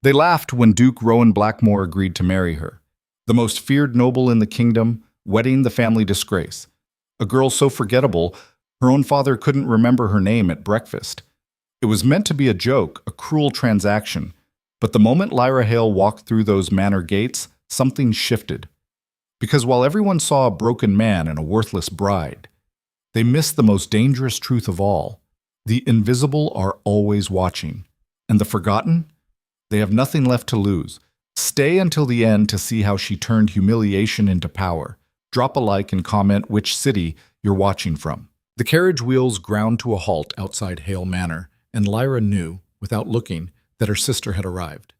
They laughed when Duke Rowan Blackmore agreed to marry her. The most feared noble in the kingdom, wedding the family disgrace. A girl so forgettable, her own father couldn't remember her name at breakfast. It was meant to be a joke, a cruel transaction. But the moment Lyra Hale walked through those manor gates, something shifted. Because while everyone saw a broken man and a worthless bride, they missed the most dangerous truth of all. The invisible are always watching. And the forgotten? They have nothing left to lose. Stay until the end to see how she turned humiliation into power. Drop a like and comment which city you're watching from. The carriage wheels ground to a halt outside Hale Manor, and Lyra knew, without looking, that her sister had arrived.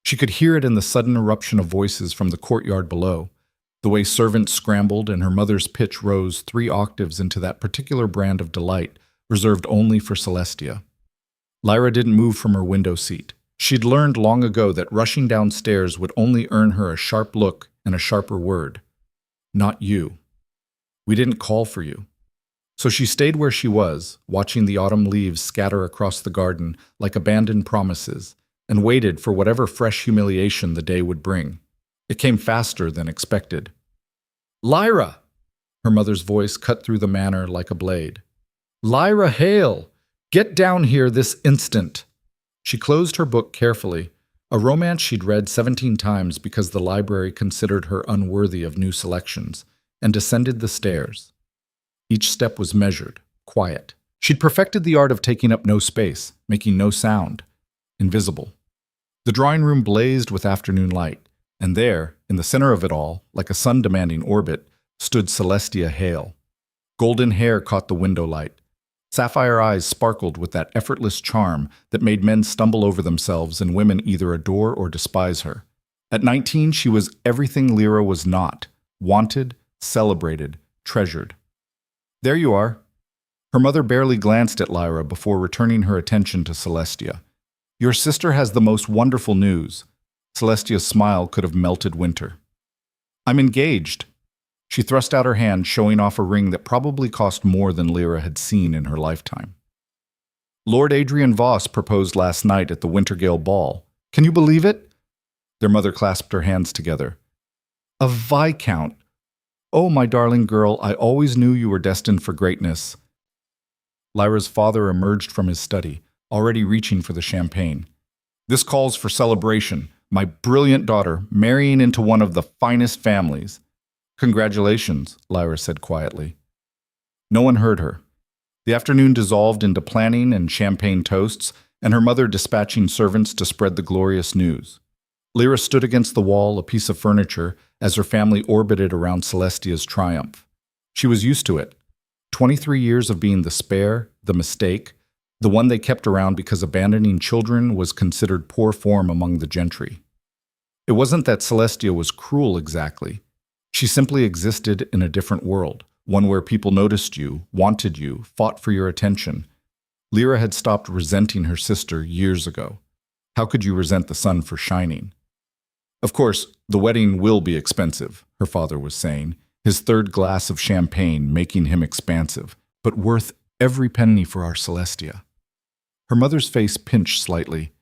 She could hear it in the sudden eruption of voices from the courtyard below, the way servants scrambled and her mother's pitch rose 3 octaves into that particular brand of delight reserved only for Celestia. Lyra didn't move from her window seat. She'd learned long ago that rushing downstairs would only earn her a sharp look and a sharper word. Not you. We didn't call for you. So she stayed where she was, watching the autumn leaves scatter across the garden like abandoned promises, and waited for whatever fresh humiliation the day would bring. It came faster than expected. Lyra! Her mother's voice cut through the manor like a blade. Lyra Hale! Get down here this instant! She closed her book carefully, a romance she'd read 17 times because the library considered her unworthy of new selections, and descended the stairs. Each step was measured, quiet. She'd perfected the art of taking up no space, making no sound, invisible. The drawing room blazed with afternoon light, and there, in the center of it all, like a sun-demanding orbit, stood Celestia Hale. Golden hair caught the window light. Sapphire eyes sparkled with that effortless charm that made men stumble over themselves and women either adore or despise her. At 19, she was everything Lyra was not, wanted, celebrated, treasured. There you are. Her mother barely glanced at Lyra before returning her attention to Celestia. Your sister has the most wonderful news. Celestia's smile could have melted winter. I'm engaged. She thrust out her hand, showing off a ring that probably cost more than Lyra had seen in her lifetime. Lord Adrian Voss proposed last night at the Wintergale Ball. Can you believe it? Their mother clasped her hands together. A viscount. Oh, my darling girl, I always knew you were destined for greatness. Lyra's father emerged from his study, already reaching for the champagne. This calls for celebration. My brilliant daughter marrying into one of the finest families. Congratulations, Lyra said quietly. No one heard her. The afternoon dissolved into planning and champagne toasts, and her mother dispatching servants to spread the glorious news. Lyra stood against the wall, a piece of furniture, as her family orbited around Celestia's triumph. She was used to it. 23 years of being the spare, the mistake, the one they kept around because abandoning children was considered poor form among the gentry. It wasn't that Celestia was cruel exactly. She simply existed in a different world, one where people noticed you, wanted you, fought for your attention. Lyra had stopped resenting her sister years ago. How could you resent the sun for shining? Of course, the wedding will be expensive, her father was saying, his third glass of champagne making him expansive, but worth every penny for our Celestia. Her mother's face pinched slightly.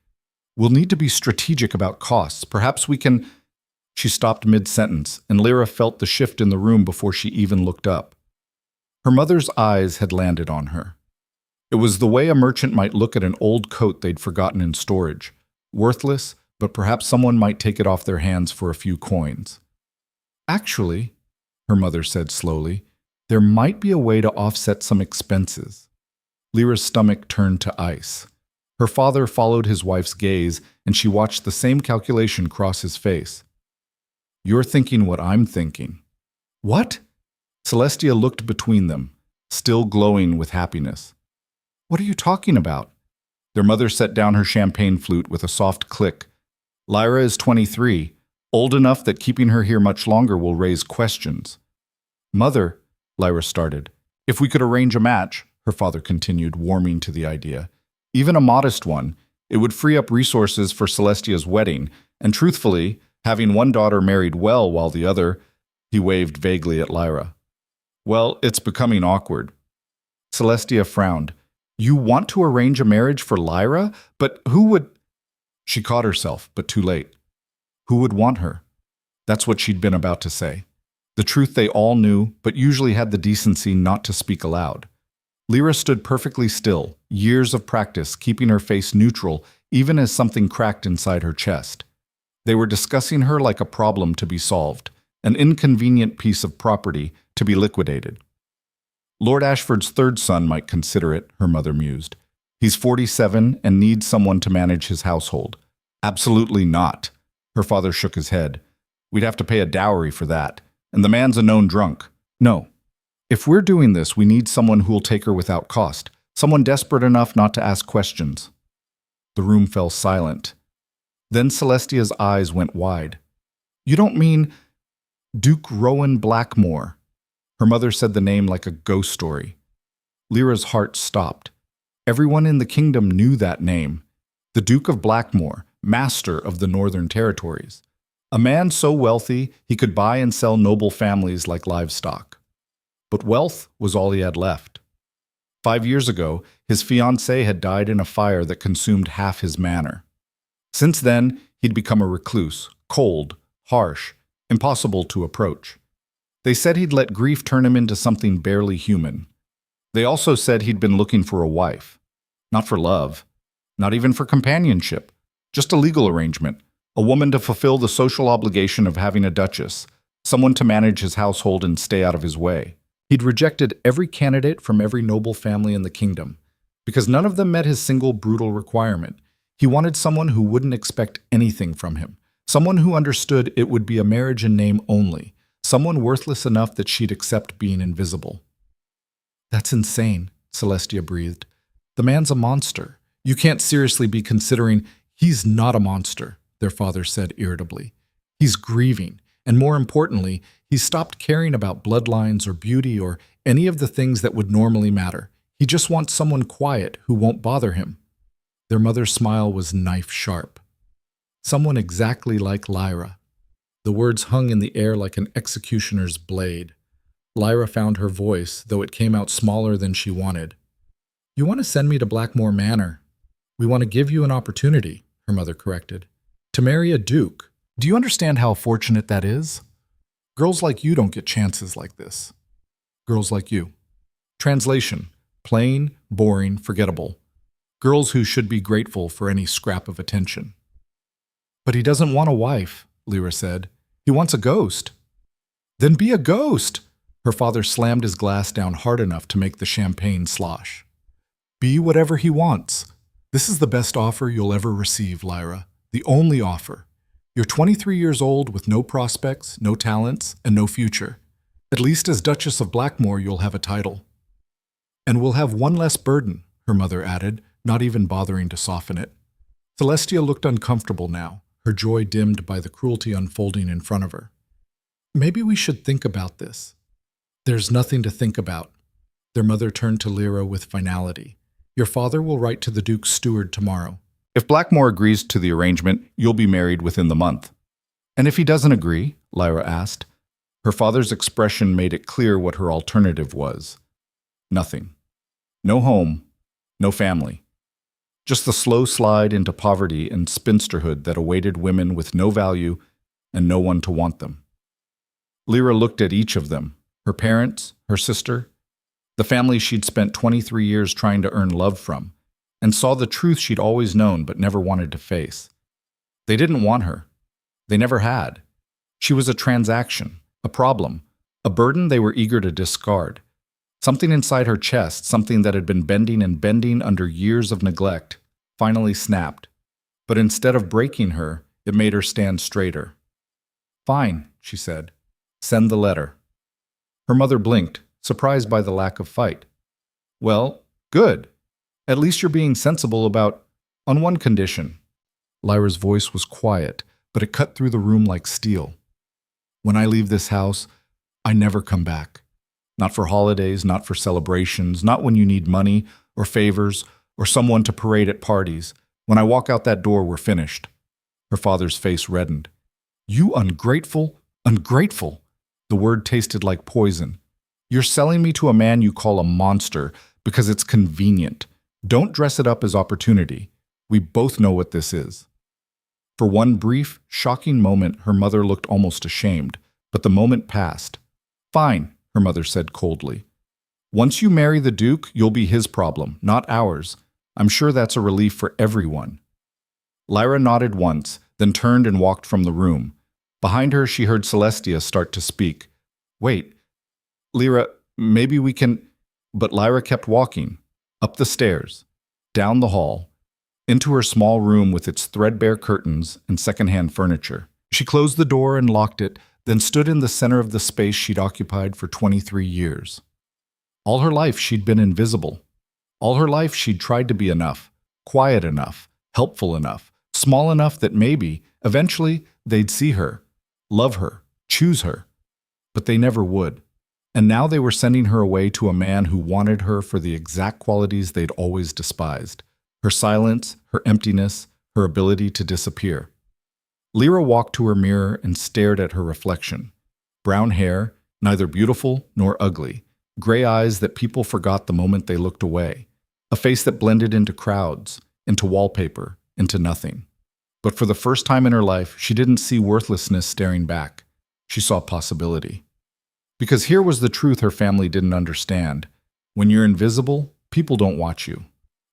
We'll need to be strategic about costs. Perhaps we can... She stopped mid-sentence, and Lyra felt the shift in the room before she even looked up. Her mother's eyes had landed on her. It was the way a merchant might look at an old coat they'd forgotten in storage. Worthless, but perhaps someone might take it off their hands for a few coins. Actually, her mother said slowly, there might be a way to offset some expenses. Lyra's stomach turned to ice. Her father followed his wife's gaze, and she watched the same calculation cross his face. You're thinking what I'm thinking. What? Celestia looked between them, still glowing with happiness. What are you talking about? Their mother set down her champagne flute with a soft click. Lyra is 23, old enough that keeping her here much longer will raise questions. Mother, Lyra started. If we could arrange a match, her father continued, warming to the idea. Even a modest one, it would free up resources for Celestia's wedding, and truthfully, having one daughter married well while the other, he waved vaguely at Lyra. Well, it's becoming awkward. Celestia frowned. You want to arrange a marriage for Lyra? But who would... She caught herself, but too late. Who would want her? That's what she'd been about to say. The truth they all knew, but usually had the decency not to speak aloud. Lyra stood perfectly still, years of practice keeping her face neutral even as something cracked inside her chest. They were discussing her like a problem to be solved, an inconvenient piece of property to be liquidated. Lord Ashford's third son might consider it, her mother mused. He's 47 and needs someone to manage his household. Absolutely not. Her father shook his head. We'd have to pay a dowry for that, and the man's a known drunk. No. If we're doing this, we need someone who'll take her without cost, someone desperate enough not to ask questions. The room fell silent. Then Celestia's eyes went wide. You don't mean Duke Rowan Blackmore? Her mother said the name like a ghost story. Lyra's heart stopped. Everyone in the kingdom knew that name. The Duke of Blackmore, master of the Northern Territories. A man so wealthy he could buy and sell noble families like livestock. But wealth was all he had left. 5 years ago, his fiancée had died in a fire that consumed half his manor. Since then, he'd become a recluse, cold, harsh, impossible to approach. They said he'd let grief turn him into something barely human. They also said he'd been looking for a wife. Not for love, not even for companionship, just a legal arrangement, a woman to fulfill the social obligation of having a duchess, someone to manage his household and stay out of his way. He'd rejected every candidate from every noble family in the kingdom, because none of them met his single brutal requirement. He wanted someone who wouldn't expect anything from him, someone who understood it would be a marriage in name only, someone worthless enough that she'd accept being invisible. That's insane, Celestia breathed. The man's a monster. You can't seriously be considering he's not a monster, their father said irritably. He's grieving, and more importantly, he's stopped caring about bloodlines or beauty or any of the things that would normally matter. He just wants someone quiet who won't bother him. Their mother's smile was knife-sharp. Someone exactly like Lyra. The words hung in the air like an executioner's blade. Lyra found her voice, though it came out smaller than she wanted. You want to send me to Blackmore Manor? We want to give you an opportunity, her mother corrected. To marry a duke. Do you understand how fortunate that is? Girls like you don't get chances like this. Girls like you. Translation: plain, boring, forgettable. Girls who should be grateful for any scrap of attention. But he doesn't want a wife, Lyra said. He wants a ghost. Then be a ghost! Her father slammed his glass down hard enough to make the champagne slosh. Be whatever he wants. This is the best offer you'll ever receive, Lyra. The only offer. You're 23 years old with no prospects, no talents, and no future. At least as Duchess of Blackmore, you'll have a title. And we'll have one less burden, her mother added, not even bothering to soften it. Celestia looked uncomfortable now, her joy dimmed by the cruelty unfolding in front of her. Maybe we should think about this. There's nothing to think about. Their mother turned to Lyra with finality. Your father will write to the Duke's steward tomorrow. If Blackmore agrees to the arrangement, you'll be married within the month. And if he doesn't agree? Lyra asked. Her father's expression made it clear what her alternative was. Nothing. No home, no family. Just the slow slide into poverty and spinsterhood that awaited women with no value and no one to want them. Lyra looked at each of them, her parents, her sister, the family she'd spent 23 years trying to earn love from, and saw the truth she'd always known but never wanted to face. They didn't want her. They never had. She was a transaction, a problem, a burden they were eager to discard. Something inside her chest, something that had been bending and bending under years of neglect, finally snapped. But instead of breaking her, it made her stand straighter. Fine, she said. Send the letter. Her mother blinked, surprised by the lack of fight. Well, good. At least you're being sensible on one condition. Lyra's voice was quiet, but it cut through the room like steel. When I leave this house, I never come back. Not for holidays, not for celebrations, not when you need money or favors or someone to parade at parties. When I walk out that door, we're finished. Her father's face reddened. You ungrateful, ungrateful. The word tasted like poison. You're selling me to a man you call a monster because it's convenient. Don't dress it up as opportunity. We both know what this is. For one brief, shocking moment, her mother looked almost ashamed, but the moment passed. "Fine," her mother said coldly. "Once you marry the Duke, you'll be his problem, not ours. I'm sure that's a relief for everyone." Lyra nodded once, then turned and walked from the room. Behind her, she heard Celestia start to speak. "Wait, Lyra, maybe we can—" But Lyra kept walking, up the stairs, down the hall, into her small room with its threadbare curtains and secondhand furniture. She closed the door and locked it, then stood in the center of the space she'd occupied for 23 years. All her life she'd been invisible. All her life she'd tried to be enough, quiet enough, helpful enough, small enough that maybe, eventually, they'd see her, love her, choose her. But they never would. And now they were sending her away to a man who wanted her for the exact qualities they'd always despised. Her silence, her emptiness, her ability to disappear. Lyra walked to her mirror and stared at her reflection. Brown hair, neither beautiful nor ugly. Gray eyes that people forgot the moment they looked away. A face that blended into crowds, into wallpaper, into nothing. But for the first time in her life, she didn't see worthlessness staring back. She saw possibility. Because here was the truth her family didn't understand. When you're invisible, people don't watch you.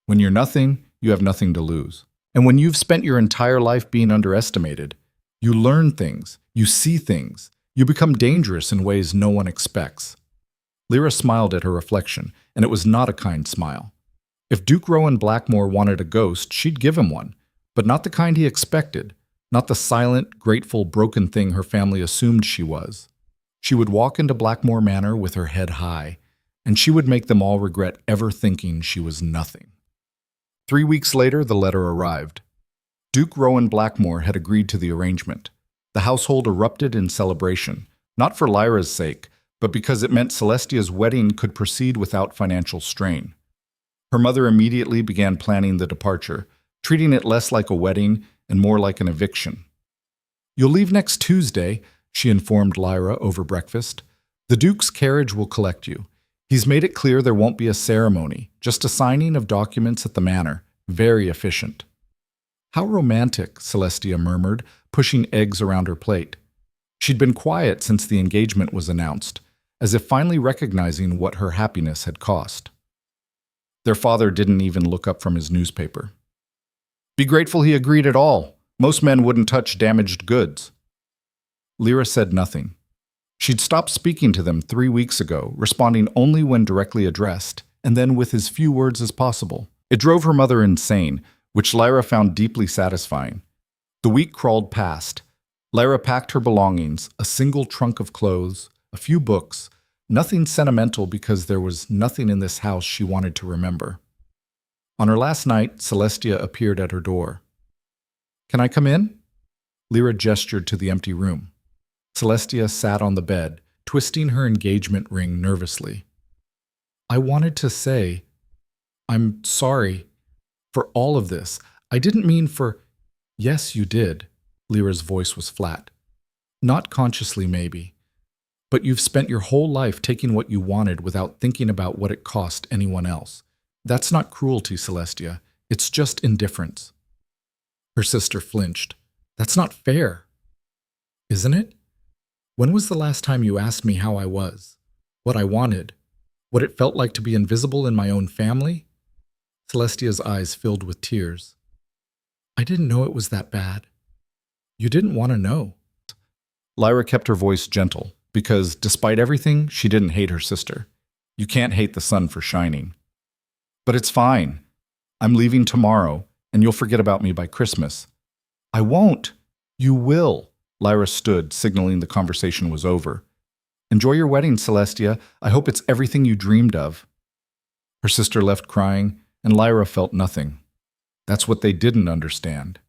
When you're nothing, you have nothing to lose. And when you've spent your entire life being underestimated, you learn things, you see things, you become dangerous in ways no one expects. Lyra smiled at her reflection, and it was not a kind smile. If Duke Rowan Blackmore wanted a ghost, she'd give him one, but not the kind he expected, not the silent, grateful, broken thing her family assumed she was. She would walk into Blackmore Manor with her head high, and she would make them all regret ever thinking she was nothing. 3 weeks later, the letter arrived. Duke Rowan Blackmore had agreed to the arrangement. The household erupted in celebration, not for Lyra's sake, but because it meant Celestia's wedding could proceed without financial strain. Her mother immediately began planning the departure, treating it less like a wedding and more like an eviction. "You'll leave next Tuesday," she informed Lyra over breakfast. "The Duke's carriage will collect you. He's made it clear there won't be a ceremony, just a signing of documents at the manor. Very efficient." "How romantic," Celestia murmured, pushing eggs around her plate. She'd been quiet since the engagement was announced, as if finally recognizing what her happiness had cost. Their father didn't even look up from his newspaper. "Be grateful he agreed at all. Most men wouldn't touch damaged goods." Lyra said nothing. She'd stopped speaking to them 3 weeks ago, responding only when directly addressed, and then with as few words as possible. It drove her mother insane, which Lyra found deeply satisfying. The week crawled past. Lyra packed her belongings, a single trunk of clothes, a few books, nothing sentimental because there was nothing in this house she wanted to remember. On her last night, Celestia appeared at her door. "Can I come in?" Lyra gestured to the empty room. Celestia sat on the bed, twisting her engagement ring nervously. "I wanted to say, I'm sorry for all of this. I didn't mean for—" "Yes, you did." Lyra's voice was flat. "Not consciously, maybe. But you've spent your whole life taking what you wanted without thinking about what it cost anyone else. That's not cruelty, Celestia. It's just indifference." Her sister flinched. "That's not fair." "Isn't it? When was the last time you asked me how I was? What I wanted? What it felt like to be invisible in my own family?" Celestia's eyes filled with tears. "I didn't know it was that bad. You didn't want to know." Lyra kept her voice gentle, because despite everything, she didn't hate her sister. You can't hate the sun for shining. "But it's fine. I'm leaving tomorrow, and you'll forget about me by Christmas." "I won't." "You will." Lyra stood, signaling the conversation was over. "Enjoy your wedding, Celestia. I hope it's everything you dreamed of." Her sister left crying, and Lyra felt nothing. That's what they didn't understand.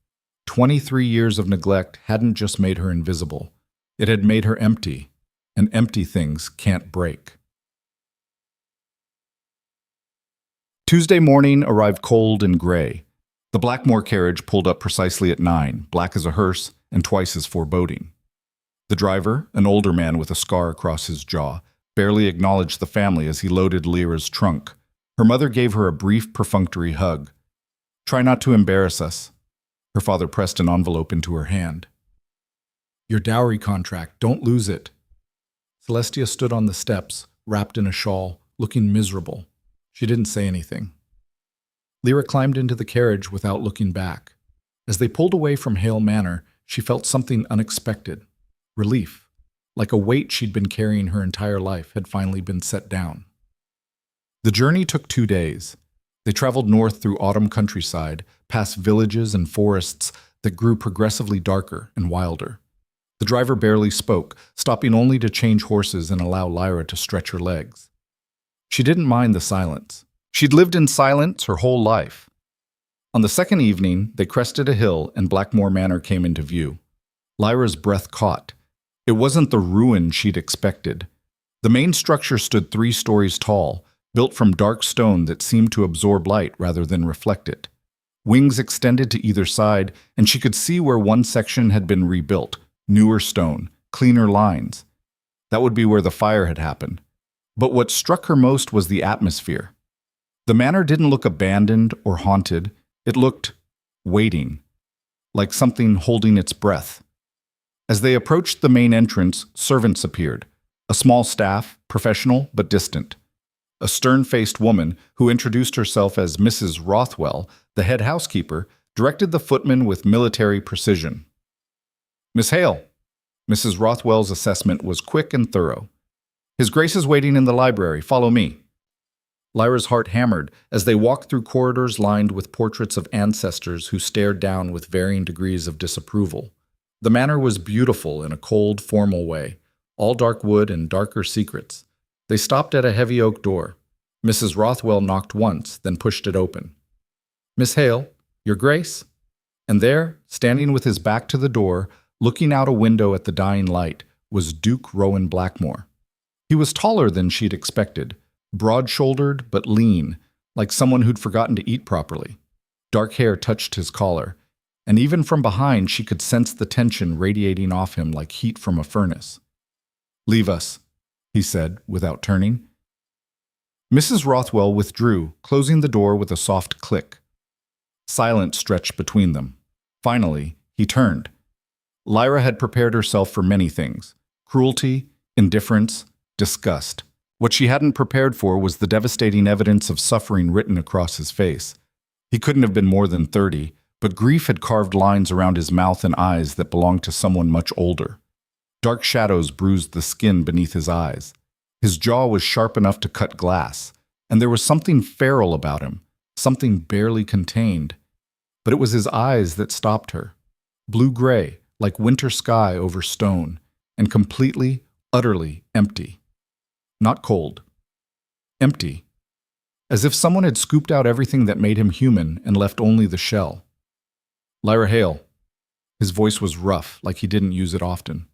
23 years of neglect hadn't just made her invisible. It had made her empty, and empty things can't break. Tuesday morning arrived cold and gray. The Blackmore carriage pulled up precisely at 9, black as a hearse and twice as foreboding. The driver, an older man with a scar across his jaw, barely acknowledged the family as he loaded Lyra's trunk. Her mother gave her a brief, perfunctory hug. "Try not to embarrass us." Her father pressed an envelope into her hand. Your dowry contract, don't lose it. Celestia stood on the steps, wrapped in a shawl, looking miserable. She didn't say anything. Lyra climbed into the carriage without looking back. As they pulled away from Hale Manor, she felt something unexpected. Relief, like a weight she'd been carrying her entire life had finally been set down. The journey took 2 days. They traveled north through autumn countryside, past villages and forests that grew progressively darker and wilder. The driver barely spoke, stopping only to change horses and allow Lyra to stretch her legs. She didn't mind the silence. She'd lived in silence her whole life. On the second evening, they crested a hill and Blackmore Manor came into view. Lyra's breath caught. It wasn't the ruin she'd expected. The main structure stood 3 stories tall, built from dark stone that seemed to absorb light rather than reflect it. Wings extended to either side, and she could see where one section had been rebuilt. Newer stone, cleaner lines. That would be where the fire had happened. But what struck her most was the atmosphere. The manor didn't look abandoned or haunted. It looked waiting, like something holding its breath. As they approached the main entrance, servants appeared. A small staff, professional but distant. A stern-faced woman, who introduced herself as Mrs. Rothwell, the head housekeeper, directed the footman with military precision. Miss Hale. Mrs. Rothwell's assessment was quick and thorough. His Grace is waiting in the library. Follow me. Lyra's heart hammered as they walked through corridors lined with portraits of ancestors who stared down with varying degrees of disapproval. The manor was beautiful in a cold, formal way, all dark wood and darker secrets. They stopped at a heavy oak door. Mrs. Rothwell knocked once, then pushed it open. Miss Hale, Your Grace? And there, standing with his back to the door, looking out a window at the dying light, was Duke Rowan Blackmore. He was taller than she'd expected, broad-shouldered but lean, like someone who'd forgotten to eat properly. Dark hair touched his collar, and even from behind she could sense the tension radiating off him like heat from a furnace. Leave us, he said, without turning. Mrs. Rothwell withdrew, closing the door with a soft click. Silence stretched between them. Finally, he turned. Lyra had prepared herself for many things: cruelty, indifference, disgust. What she hadn't prepared for was the devastating evidence of suffering written across his face. He couldn't have been more than 30, but grief had carved lines around his mouth and eyes that belonged to someone much older. Dark shadows bruised the skin beneath his eyes. His jaw was sharp enough to cut glass, and there was something feral about him, something barely contained. But it was his eyes that stopped her. Blue-gray, like winter sky over stone, and completely, utterly empty. Not cold. Empty. As if someone had scooped out everything that made him human and left only the shell. Lyra Hale. His voice was rough, like he didn't use it often.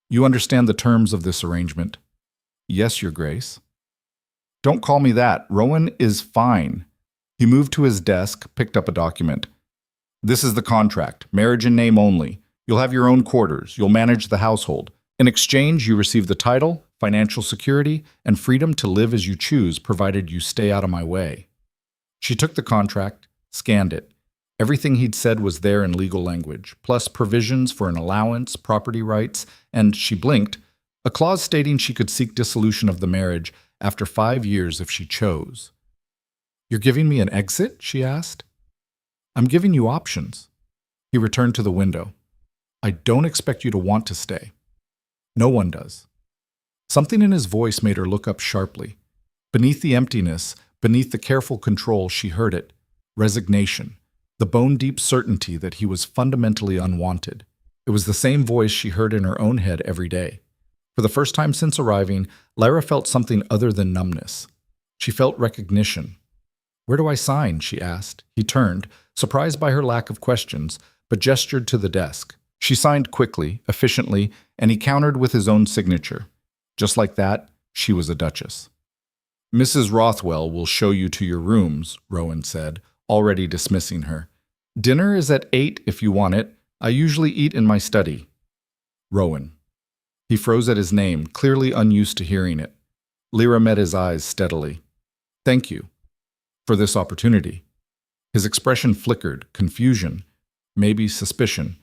You understand the terms of this arrangement? Yes, Your Grace. Don't call me that. Rowan is fine. He moved to his desk, picked up a document. This is the contract. Marriage in name only. You'll have your own quarters. You'll manage the household. In exchange, you receive the title, financial security, and freedom to live as you choose, provided you stay out of my way. She took the contract, scanned it. Everything he'd said was there in legal language, plus provisions for an allowance, property rights, and, she blinked, a clause stating she could seek dissolution of the marriage after 5 years if she chose. You're giving me an exit? She asked. I'm giving you options. He returned to the window. I don't expect you to want to stay. No one does. Something in his voice made her look up sharply. Beneath the emptiness, beneath the careful control, she heard it. Resignation. The bone-deep certainty that he was fundamentally unwanted. It was the same voice she heard in her own head every day. For the first time since arriving, Lyra felt something other than numbness. She felt recognition. Where do I sign? She asked. He turned, surprised by her lack of questions, but gestured to the desk. She signed quickly, efficiently, and he countered with his own signature. Just like that, she was a duchess. Mrs. Rothwell will show you to your rooms, Rowan said, already dismissing her. Dinner is at 8 if you want it. I usually eat in my study. Rowan. He froze at his name, clearly unused to hearing it. Lyra met his eyes steadily. Thank you for this opportunity. His expression flickered, confusion. maybe suspicion.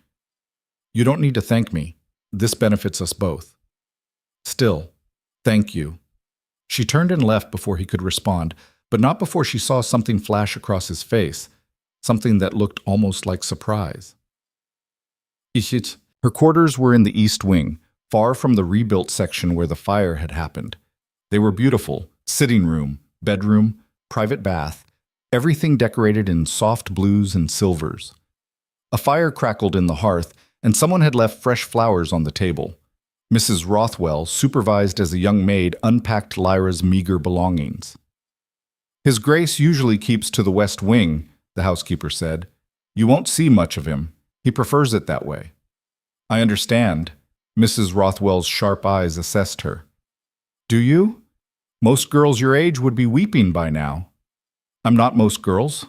You don't need to thank me. This benefits us both. Still, thank you. She turned and left before he could respond, but not before she saw something flash across his face, something that looked almost like surprise. Ishit. Her quarters were in the east wing, far from the rebuilt section where the fire had happened. They were beautiful: sitting room, bedroom, private bath, everything decorated in soft blues and silvers. A fire crackled in the hearth, and someone had left fresh flowers on the table. Mrs. Rothwell, supervised as a young maid, unpacked Lyra's meager belongings. His Grace usually keeps to the west wing, the housekeeper said. You won't see much of him. He prefers it that way. I understand. Mrs. Rothwell's sharp eyes assessed her. Do you? Most girls your age would be weeping by now. I'm not most girls.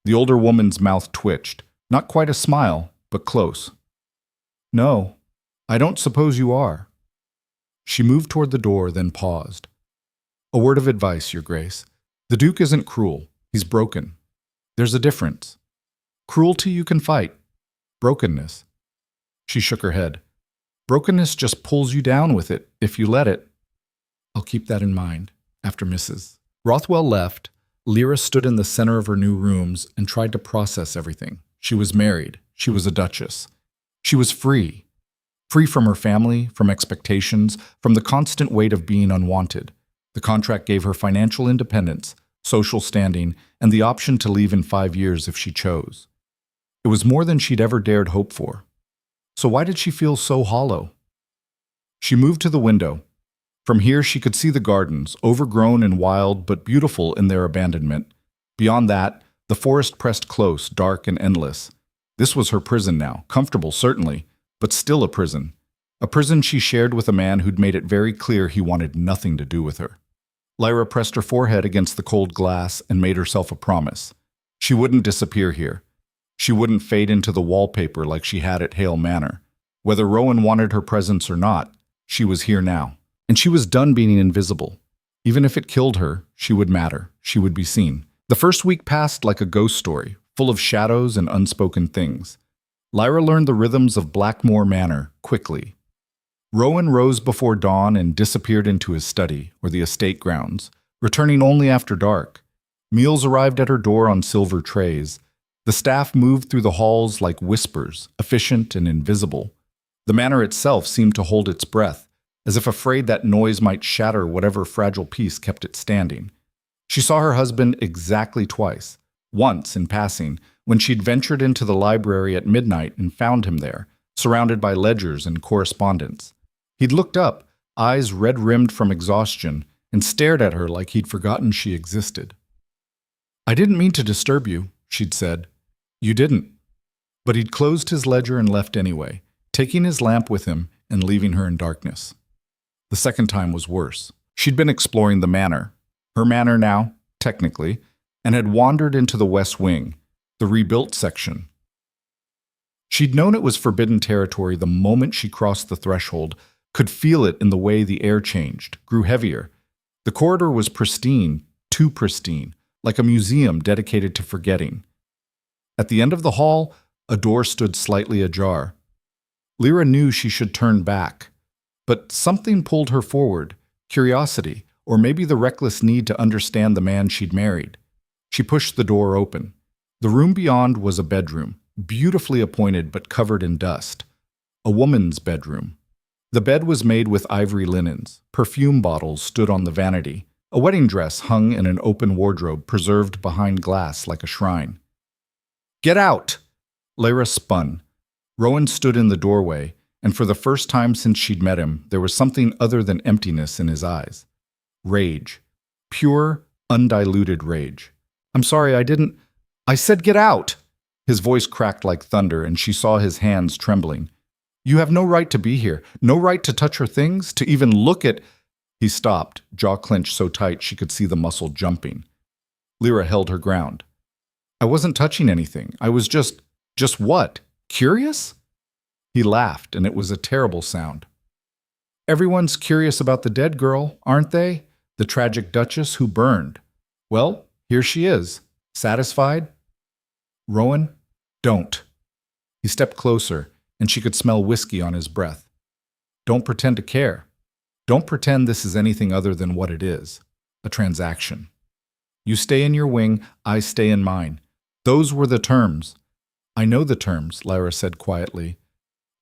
The older woman's mouth twitched. Not quite a smile, but close. No, I don't suppose you are. She moved toward the door, then paused. A word of advice, Your Grace. The Duke isn't cruel. He's broken. There's a difference. Cruelty you can fight. Brokenness. She shook her head. Brokenness just pulls you down with it, if you let it. I'll keep that in mind. After Mrs. Rothwell left, Lyra stood in the center of her new rooms and tried to process everything. She was married. She was a duchess. She was free. Free from her family, from expectations, from the constant weight of being unwanted. The contract gave her financial independence, social standing, and the option to leave in 5 years if she chose. It was more than she'd ever dared hope for. So why did she feel so hollow? She moved to the window. From here she could see the gardens, overgrown and wild but beautiful in their abandonment. Beyond that, the forest pressed close, dark and endless. This was her prison now, comfortable certainly, but still a prison. A prison she shared with a man who'd made it very clear he wanted nothing to do with her. Lyra pressed her forehead against the cold glass and made herself a promise. She wouldn't disappear here. She wouldn't fade into the wallpaper like she had at Hale Manor. Whether Rowan wanted her presence or not, she was here now. And she was done being invisible. Even if it killed her, she would matter. She would be seen. The first week passed like a ghost story, full of shadows and unspoken things. Lyra learned the rhythms of Blackmore Manor quickly. Rowan rose before dawn and disappeared into his study, or the estate grounds, returning only after dark. Meals arrived at her door on silver trays. The staff moved through the halls like whispers, efficient and invisible. The manor itself seemed to hold its breath, as if afraid that noise might shatter whatever fragile piece kept it standing. She saw her husband exactly twice. Once, in passing, when she'd ventured into the library at midnight and found him there, surrounded by ledgers and correspondence. He'd looked up, eyes red-rimmed from exhaustion, and stared at her like he'd forgotten she existed. I didn't mean to disturb you, she'd said. You didn't. But he'd closed his ledger and left anyway, taking his lamp with him and leaving her in darkness. The second time was worse. She'd been exploring the manor, her manor now, technically, and had wandered into the west wing, the rebuilt section. She'd known it was forbidden territory the moment she crossed the threshold, could feel it in the way the air changed, grew heavier. The corridor was pristine, too pristine, like a museum dedicated to forgetting. At the end of the hall, a door stood slightly ajar. Lyra knew she should turn back, but something pulled her forward, curiosity, or maybe the reckless need to understand the man she'd married. She pushed the door open. The room beyond was a bedroom, beautifully appointed but covered in dust. A woman's bedroom. The bed was made with ivory linens. Perfume bottles stood on the vanity. A wedding dress hung in an open wardrobe preserved behind glass like a shrine. Get out! Lyra spun. Rowan stood in the doorway, and for the first time since she'd met him, there was something other than emptiness in his eyes. Rage. Pure, undiluted rage. I'm sorry, I said get out! His voice cracked like thunder, and she saw his hands trembling. You have no right to be here, no right to touch her things, to even look at... He stopped, jaw clenched so tight she could see the muscle jumping. Lyra held her ground. I wasn't touching anything. I was just what? Curious? He laughed, and it was a terrible sound. Everyone's curious about the dead girl, aren't they? The tragic duchess who burned. Well, here she is. Satisfied? Rowan, don't. He stepped closer, and she could smell whiskey on his breath. Don't pretend to care. Don't pretend this is anything other than what it is, a transaction. You stay in your wing, I stay in mine. Those were the terms. I know the terms, Lyra said quietly.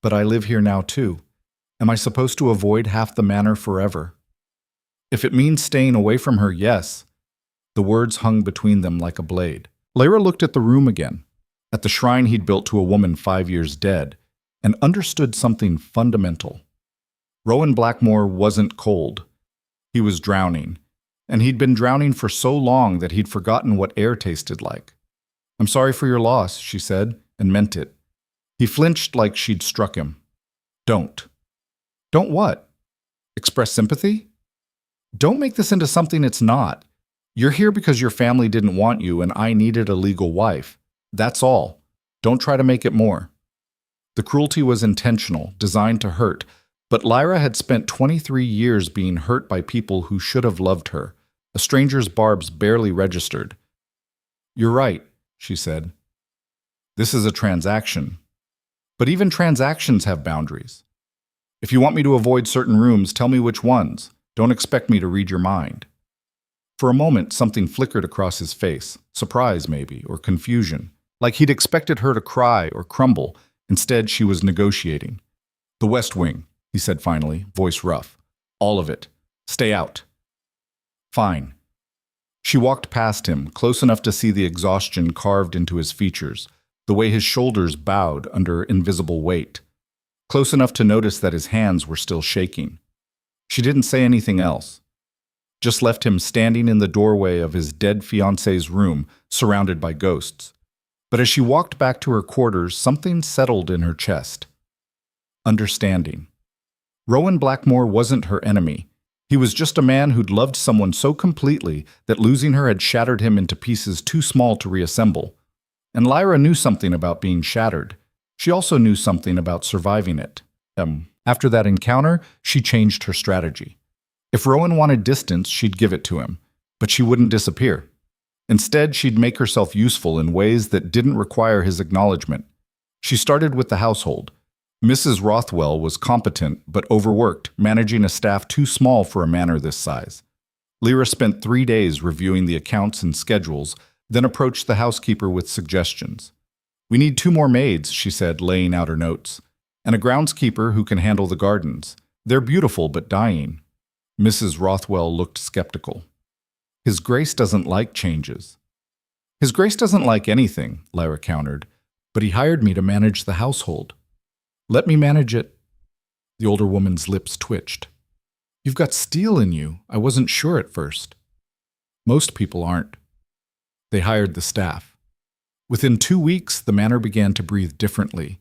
But I live here now too. Am I supposed to avoid half the manor forever? If it means staying away from her, yes. The words hung between them like a blade. Lyra looked at the room again, at the shrine he'd built to a woman 5 years dead, and understood something fundamental. Rowan Blackmore wasn't cold. He was drowning, and he'd been drowning for so long that he'd forgotten what air tasted like. I'm sorry for your loss, she said, and meant it. He flinched like she'd struck him. Don't. Don't what? Express sympathy? Don't make this into something it's not. You're here because your family didn't want you and I needed a legal wife. That's all. Don't try to make it more. The cruelty was intentional, designed to hurt, but Lyra had spent 23 years being hurt by people who should have loved her. A stranger's barbs barely registered. You're right, she said. This is a transaction. But even transactions have boundaries. If you want me to avoid certain rooms, tell me which ones. Don't expect me to read your mind. For a moment, something flickered across his face, surprise maybe, or confusion, like he'd expected her to cry or crumble. Instead, she was negotiating. The West Wing, he said finally, voice rough. All of it. Stay out. Fine. She walked past him, close enough to see the exhaustion carved into his features, the way his shoulders bowed under invisible weight, close enough to notice that his hands were still shaking. She didn't say anything else, just left him standing in the doorway of his dead fiancé's room, surrounded by ghosts. But as she walked back to her quarters, something settled in her chest. Understanding. Rowan Blackmore wasn't her enemy. He was just a man who'd loved someone so completely that losing her had shattered him into pieces too small to reassemble. And Lyra knew something about being shattered. She also knew something about surviving it. After that encounter, she changed her strategy. If Rowan wanted distance, she'd give it to him, but she wouldn't disappear. Instead, she'd make herself useful in ways that didn't require his acknowledgement. She started with the household. Mrs. Rothwell was competent but overworked, managing a staff too small for a manor this size. Lyra spent 3 days reviewing the accounts and schedules, then approached the housekeeper with suggestions. We need 2 more maids, she said, laying out her notes, and a groundskeeper who can handle the gardens. They're beautiful but dying. Mrs. Rothwell looked skeptical. His Grace doesn't like changes. His Grace doesn't like anything, Lyra countered, but he hired me to manage the household. Let me manage it. The older woman's lips twitched. You've got steel in you. I wasn't sure at first. Most people aren't. They hired the staff. Within 2 weeks, the manor began to breathe differently.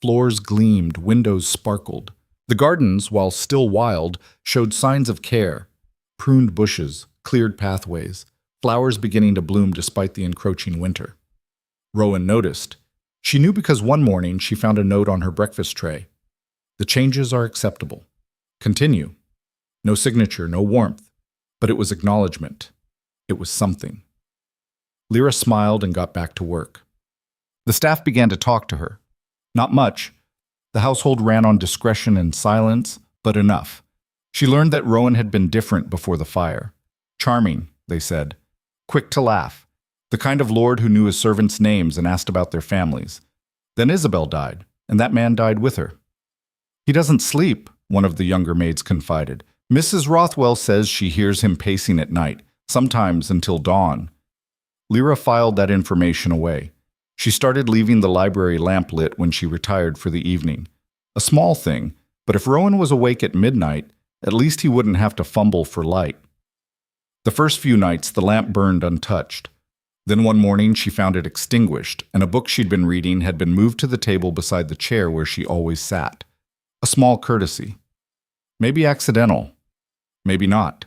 Floors gleamed, windows sparkled. The gardens, while still wild, showed signs of care. Pruned bushes, cleared pathways, flowers beginning to bloom despite the encroaching winter. Rowan noticed. She knew because one morning she found a note on her breakfast tray. The changes are acceptable. Continue. No signature, no warmth, but it was acknowledgement. It was something. Lyra smiled and got back to work. The staff began to talk to her. Not much. The household ran on discretion and silence, but enough. She learned that Rowan had been different before the fire. Charming, they said. Quick to laugh. The kind of lord who knew his servants' names and asked about their families. Then Isabel died, and that man died with her. He doesn't sleep, one of the younger maids confided. Mrs. Rothwell says she hears him pacing at night, sometimes until dawn. Lyra filed that information away. She started leaving the library lamp lit when she retired for the evening. A small thing, but if Rowan was awake at midnight, at least he wouldn't have to fumble for light. The first few nights, the lamp burned untouched. Then one morning, she found it extinguished, and a book she'd been reading had been moved to the table beside the chair where she always sat. A small courtesy. Maybe accidental. Maybe not.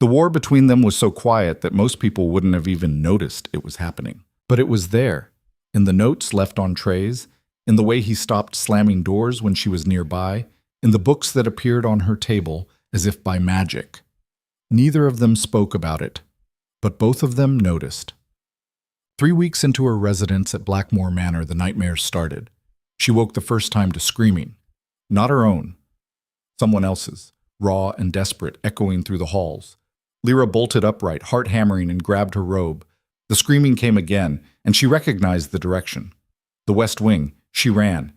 The war between them was so quiet that most people wouldn't have even noticed it was happening. But it was there, in the notes left on trays, in the way he stopped slamming doors when she was nearby, in the books that appeared on her table as if by magic. Neither of them spoke about it, but both of them noticed. 3 weeks into her residence at Blackmore Manor, the nightmares started. She woke the first time to screaming. Not her own. Someone else's, raw and desperate, echoing through the halls. Lyra bolted upright, heart hammering, and grabbed her robe. The screaming came again, and she recognized the direction. The west wing. She ran.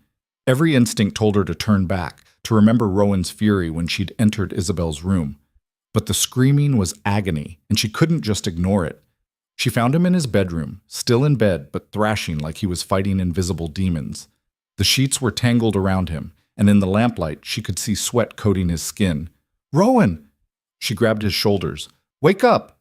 Every instinct told her to turn back, to remember Rowan's fury when she'd entered Isabel's room. But the screaming was agony, and she couldn't just ignore it. She found him in his bedroom, still in bed, but thrashing like he was fighting invisible demons. The sheets were tangled around him, and in the lamplight she could see sweat coating his skin. "Rowan!" She grabbed his shoulders. "Wake up!"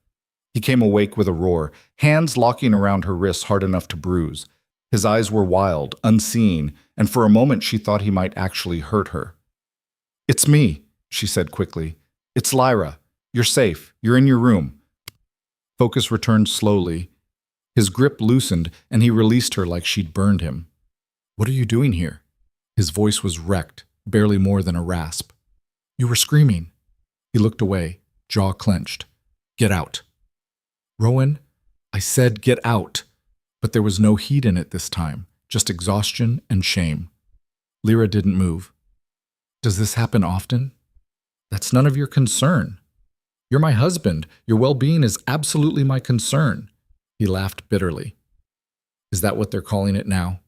He came awake with a roar, hands locking around her wrists hard enough to bruise. His eyes were wild, unseeing, and for a moment she thought he might actually hurt her. "It's me," she said quickly. "It's Lyra. You're safe. You're in your room." Focus returned slowly. His grip loosened, and he released her like she'd burned him. "What are you doing here?" His voice was wrecked, barely more than a rasp. "You were screaming." He looked away, jaw clenched. "Get out." "Rowan, I said get out." But there was no heat in it this time, just exhaustion and shame. Lyra didn't move. "Does this happen often?" "That's none of your concern." "You're my husband. Your well-being is absolutely my concern." He laughed bitterly. "Is that what they're calling it now?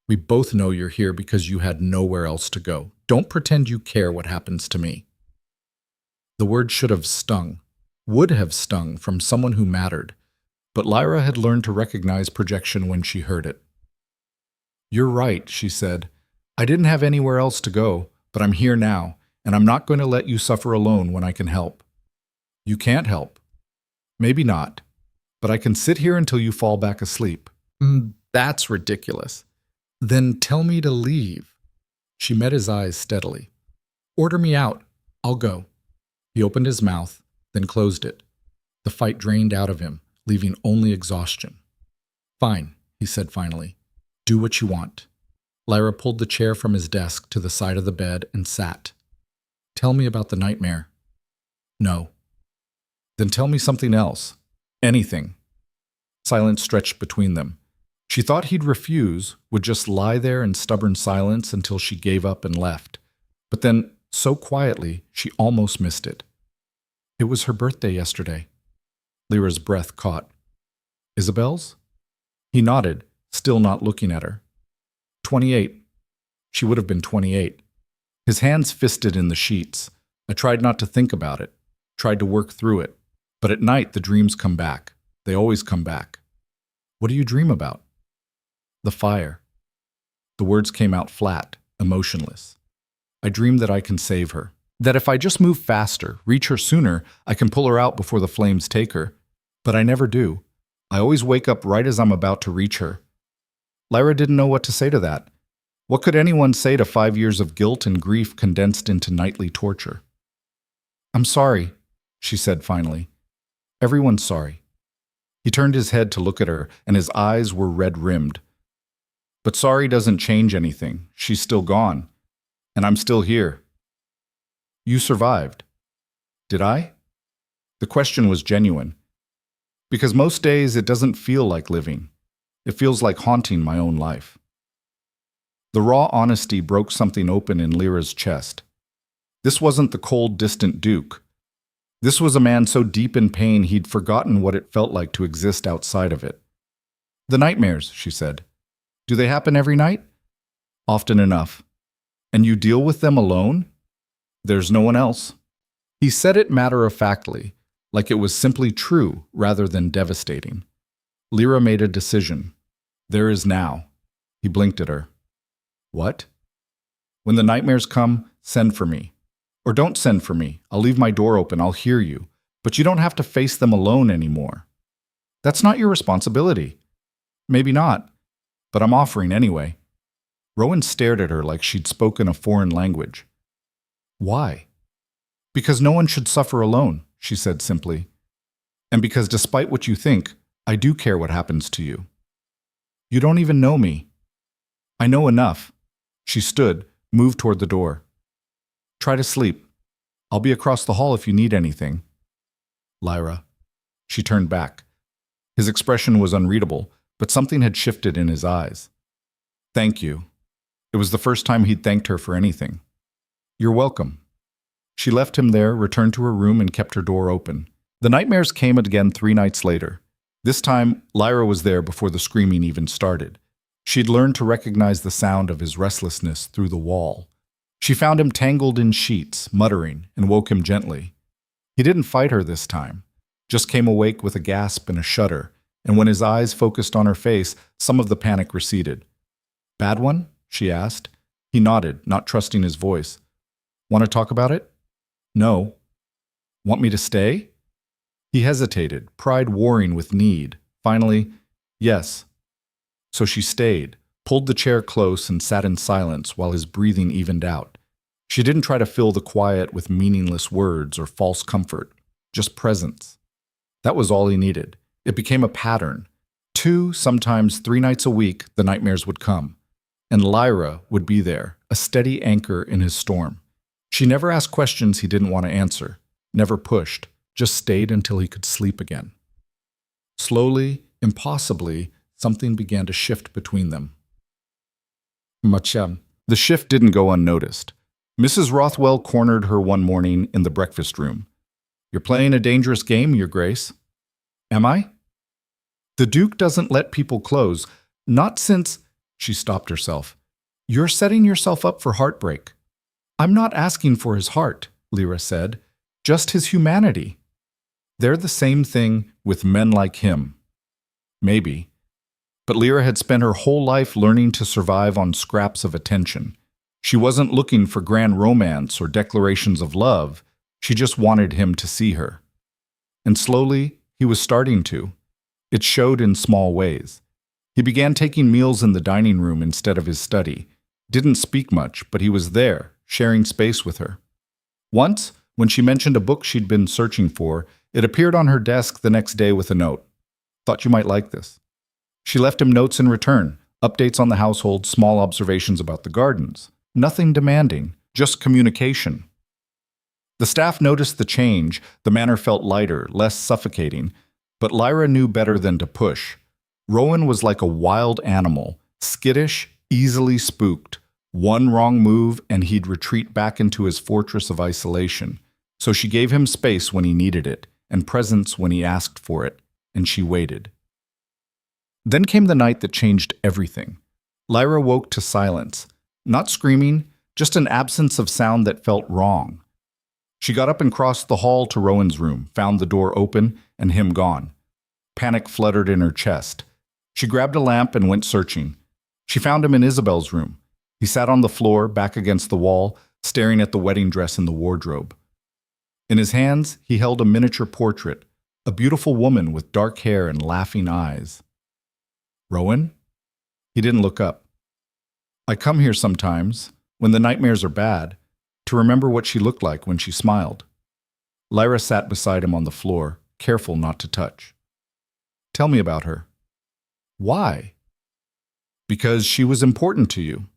We both know you're here because you had nowhere else to go. Don't pretend you care what happens to me." The word should have stung, would have stung from someone who mattered, but Lyra had learned to recognize projection when she heard it. "You're right," she said. "I didn't have anywhere else to go, but I'm here now, and I'm not going to let you suffer alone when I can help." "You can't help." "Maybe not, but I can sit here until you fall back asleep." That's ridiculous." "Then tell me to leave." She met his eyes steadily. "Order me out. I'll go." He opened his mouth, then closed it. The fight drained out of him, leaving only exhaustion. "Fine," he said finally. "Do what you want." Lyra pulled the chair from his desk to the side of the bed and sat. "Tell me about the nightmare." "No." "Then tell me something else. Anything." Silence stretched between them. She thought he'd refuse, would just lie there in stubborn silence until she gave up and left. But then, so quietly, she almost missed it. "It was her birthday yesterday." Lyra's breath caught. "Isabel's?" He nodded, still not looking at her. 28. She would have been 28. His hands fisted in the sheets. I tried not to think about it, tried to work through it. But at night, the dreams come back. They always come back. "What do you dream about?" "The fire." The words came out flat, emotionless. "I dream that I can save her. That if I just move faster, reach her sooner, I can pull her out before the flames take her. But I never do. I always wake up right as I'm about to reach her." Lyra didn't know what to say to that. What could anyone say to 5 years of guilt and grief condensed into nightly torture? "I'm sorry," she said finally. "Everyone's sorry." He turned his head to look at her, and his eyes were red-rimmed. "But sorry doesn't change anything. She's still gone. And I'm still here." "You survived." "Did I?" The question was genuine. Because most days it doesn't feel like living. It feels like haunting my own life. The raw honesty broke something open in Lyra's chest. This wasn't the cold, distant Duke. This was a man so deep in pain he'd forgotten what it felt like to exist outside of it. "The nightmares," she said. "Do they happen every night?" "Often enough." "And you deal with them alone?" "There's no one else." He said it matter-of-factly, like it was simply true rather than devastating. Lyra made a decision. "There is now." He blinked at her. "What?" "When the nightmares come, send for me. Or don't send for me. I'll leave my door open. I'll hear you. But you don't have to face them alone anymore." "That's not your responsibility." "Maybe not. But I'm offering anyway." Rowan stared at her like she'd spoken a foreign language. "Why?" "Because no one should suffer alone," she said simply. "And because despite what you think, I do care what happens to you. You don't even know me." "I know enough." She stood, moved toward the door. "Try to sleep. I'll be across the hall if you need anything." "Lyra." She turned back. His expression was unreadable, but something had shifted in his eyes. "Thank you." It was the first time he'd thanked her for anything. "You're welcome." She left him there, returned to her room, and kept her door open. The nightmares came again 3 nights later. This time, Lyra was there before the screaming even started. She'd learned to recognize the sound of his restlessness through the wall. She found him tangled in sheets, muttering, and woke him gently. He didn't fight her this time, just came awake with a gasp and a shudder, and when his eyes focused on her face, some of the panic receded. "Bad one?" she asked. He nodded, not trusting his voice. "Want to talk about it?" "No." "Want me to stay?" He hesitated, pride warring with need. Finally, "Yes." So she stayed, pulled the chair close, and sat in silence while his breathing evened out. She didn't try to fill the quiet with meaningless words or false comfort, just presence. That was all he needed. It became a pattern. 2, sometimes 3 nights a week, the nightmares would come. And Lyra would be there, a steady anchor in his storm. She never asked questions he didn't want to answer, never pushed, just stayed until he could sleep again. Slowly, impossibly, something began to shift between them. The shift didn't go unnoticed. Mrs. Rothwell cornered her one morning in the breakfast room. "You're playing a dangerous game, Your Grace." "Am I?" "The Duke doesn't let people close. Not since—" She stopped herself. "You're setting yourself up for heartbreak." "I'm not asking for his heart," Lyra said. "Just his humanity." "They're the same thing with men like him." Maybe. But Lyra had spent her whole life learning to survive on scraps of attention. She wasn't looking for grand romance or declarations of love. She just wanted him to see her. And slowly, he was starting to. It showed in small ways. He began taking meals in the dining room instead of his study. Didn't speak much, but he was there, sharing space with her. Once, when she mentioned a book she'd been searching for, it appeared on her desk the next day with a note. "Thought you might like this." She left him notes in return, updates on the household, small observations about the gardens. Nothing demanding, just communication. The staff noticed the change. The manor felt lighter, less suffocating. But Lyra knew better than to push. Rowan was like a wild animal, skittish, easily spooked. One wrong move and he'd retreat back into his fortress of isolation. So she gave him space when he needed it, and presence when he asked for it, and she waited. Then came the night that changed everything. Lyra woke to silence. Not screaming, just an absence of sound that felt wrong. She got up and crossed the hall to Rowan's room, found the door open, and him gone. Panic fluttered in her chest. She grabbed a lamp and went searching. She found him in Isabel's room. He sat on the floor, back against the wall, staring at the wedding dress in the wardrobe. In his hands, he held a miniature portrait, a beautiful woman with dark hair and laughing eyes. "Rowan?" He didn't look up. "I come here sometimes, when the nightmares are bad, to remember what she looked like when she smiled." Lyra sat beside him on the floor, careful not to touch. "Tell me about her." "Why?" "Because she was important to you.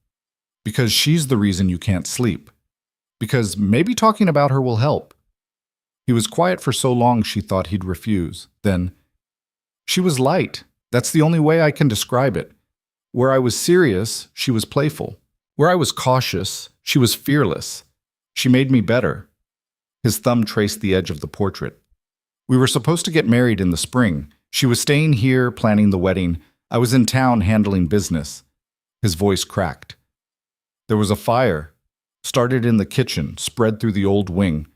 Because she's the reason you can't sleep. Because maybe talking about her will help." He was quiet for so long she thought he'd refuse. Then, "She was light. That's the only way I can describe it. Where I was serious, she was playful. Where I was cautious, she was fearless. She made me better." His thumb traced the edge of the portrait. "We were supposed to get married in the spring. She was staying here, planning the wedding. I was in town handling business." His voice cracked. "There was a fire. Started in the kitchen, spread through the old wing.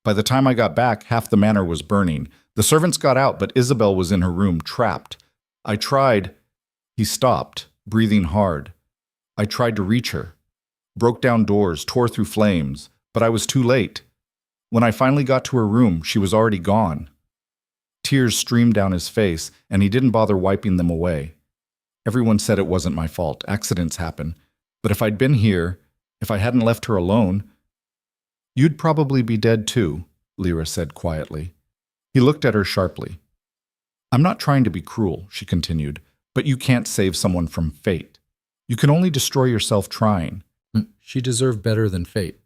By the time I got back, half the manor was burning. The servants got out, but Isabel was in her room, trapped. I tried—" He stopped, breathing hard. "I tried to reach her. Broke down doors, tore through flames, but I was too late. When I finally got to her room, she was already gone." Tears streamed down his face, and he didn't bother wiping them away. "Everyone said it wasn't my fault. Accidents happen. But if I'd been here, if I hadn't left her alone—" "You'd probably be dead too," Lyra said quietly. He looked at her sharply. "I'm not trying to be cruel," she continued, "but you can't save someone from fate. You can only destroy yourself trying." She deserved better than fate.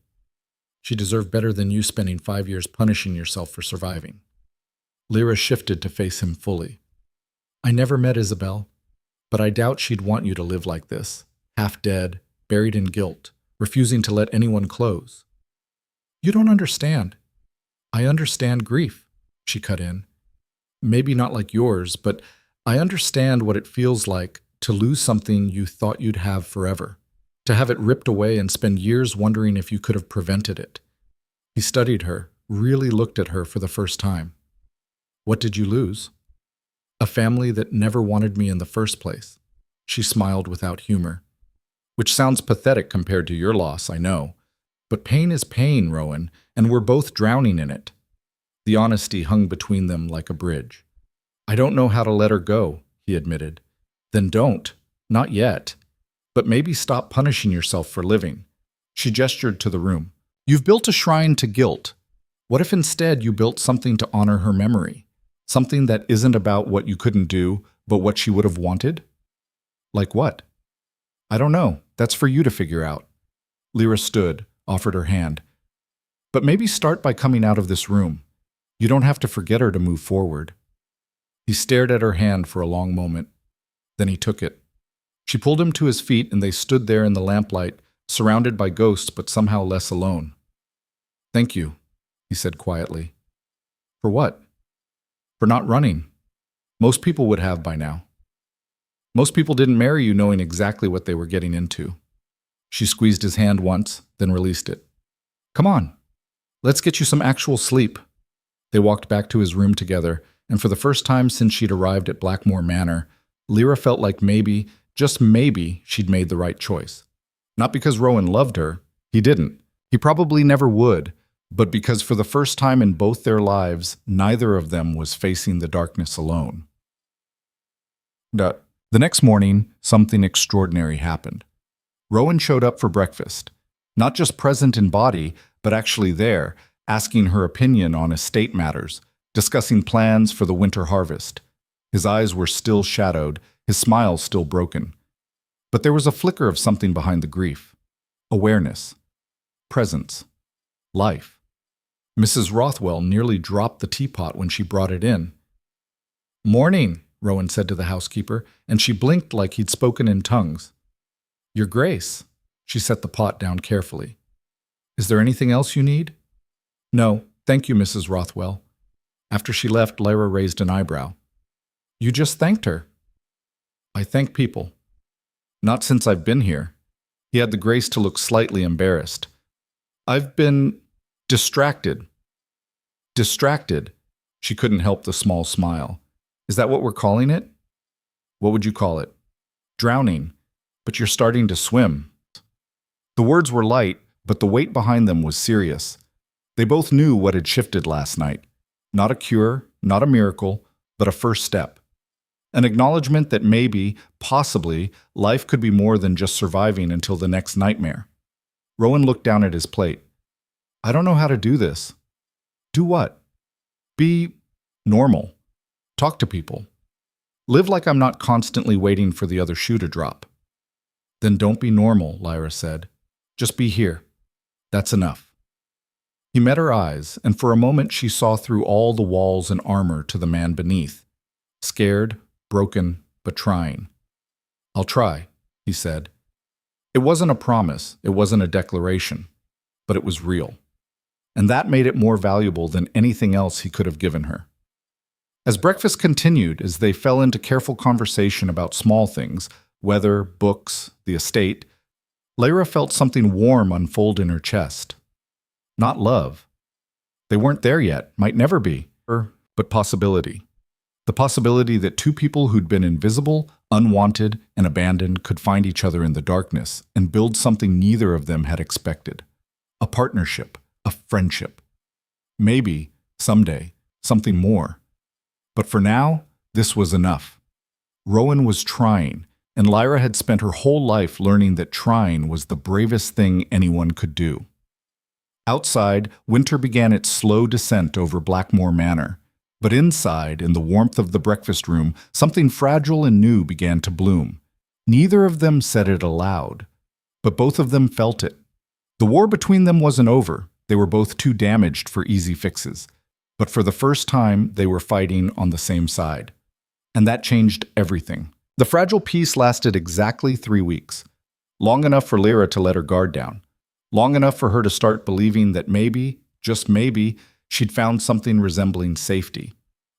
She deserved better than you spending 5 years punishing yourself for surviving. Lyra shifted to face him fully. "I never met Isabel, but I doubt she'd want you to live like this, half dead, buried in guilt, refusing to let anyone close. You don't understand. I understand grief, she cut in. Maybe not like yours, but I understand what it feels like to lose something you thought you'd have forever, to have it ripped away and spend years wondering if you could have prevented it. He studied her, really looked at her for the first time. What did you lose? A family that never wanted me in the first place. She smiled without humor. Which sounds pathetic compared to your loss, I know. But pain is pain, Rowan, and we're both drowning in it. The honesty hung between them like a bridge. I don't know how to let her go, he admitted. Then don't. Not yet. But maybe stop punishing yourself for living. She gestured to the room. You've built a shrine to guilt. What if instead you built something to honor her memory? Something that isn't about what you couldn't do, but what she would have wanted? Like what? I don't know. That's for you to figure out. Lyra stood, offered her hand. But maybe start by coming out of this room. You don't have to forget her to move forward. He stared at her hand for a long moment. Then he took it. She pulled him to his feet and they stood there in the lamplight, surrounded by ghosts but somehow less alone. Thank you, he said quietly. For what? For not running. Most people would have by now. Most people didn't marry you knowing exactly what they were getting into. She squeezed his hand once, then released it. Come on, let's get you some actual sleep. They walked back to his room together, and for the first time since she'd arrived at Blackmore Manor, Lyra felt like maybe, just maybe, she'd made the right choice. Not because Rowan loved her. He didn't. He probably never would. But because for the first time in both their lives, neither of them was facing the darkness alone. The next morning, something extraordinary happened. Rowan showed up for breakfast. Not just present in body, but actually there, asking her opinion on estate matters, discussing plans for the winter harvest. His eyes were still shadowed, his smile still broken. But there was a flicker of something behind the grief. Awareness. Presence. Life. Mrs. Rothwell nearly dropped the teapot when she brought it in. Morning, Rowan said to the housekeeper, and she blinked like he'd spoken in tongues. Your Grace. She set the pot down carefully. Is there anything else you need? No, thank you, Mrs. Rothwell. After she left, Lyra raised an eyebrow. You just thanked her. I thank people. Not since I've been here. He had the grace to look slightly embarrassed. I've been distracted. Distracted. She couldn't help the small smile. Is that what we're calling it? What would you call it? Drowning. But you're starting to swim. The words were light, but the weight behind them was serious. They both knew what had shifted last night. Not a cure, not a miracle, but a first step. An acknowledgement that maybe, possibly, life could be more than just surviving until the next nightmare. Rowan looked down at his plate. I don't know how to do this. Do what? Be normal. Talk to people. Live like I'm not constantly waiting for the other shoe to drop. Then don't be normal, Lyra said. Just be here. That's enough. He met her eyes, and for a moment she saw through all the walls and armor to the man beneath. Scared, broken, but trying. I'll try, he said. It wasn't a promise, it wasn't a declaration, but it was real. And that made it more valuable than anything else he could have given her. As breakfast continued, as they fell into careful conversation about small things, weather, books, the estate, Lyra felt something warm unfold in her chest. Not love. They weren't there yet, might never be, but possibility. The possibility that two people who'd been invisible, unwanted, and abandoned could find each other in the darkness and build something neither of them had expected. A partnership, a friendship. Maybe, someday, something more. But for now, this was enough. Rowan was trying, and Lyra had spent her whole life learning that trying was the bravest thing anyone could do. Outside, winter began its slow descent over Blackmore Manor. But inside, in the warmth of the breakfast room, something fragile and new began to bloom. Neither of them said it aloud, but both of them felt it. The war between them wasn't over. They were both too damaged for easy fixes. But for the first time, they were fighting on the same side. And that changed everything. The fragile peace lasted exactly 3 weeks. Long enough for Lyra to let her guard down. Long enough for her to start believing that maybe, just maybe, she'd found something resembling safety.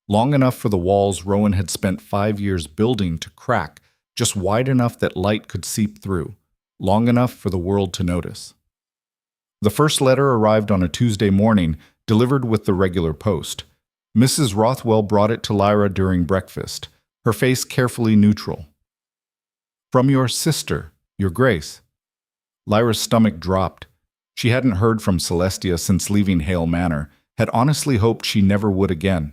Long enough for the walls Rowan had spent 5 years building to crack, just wide enough that light could seep through. Long enough for the world to notice. The first letter arrived on a Tuesday morning, delivered with the regular post. Mrs. Rothwell brought it to Lyra during breakfast, her face carefully neutral. From your sister, Your Grace. Lyra's stomach dropped. She hadn't heard from Celestia since leaving Hale Manor, had honestly hoped she never would again.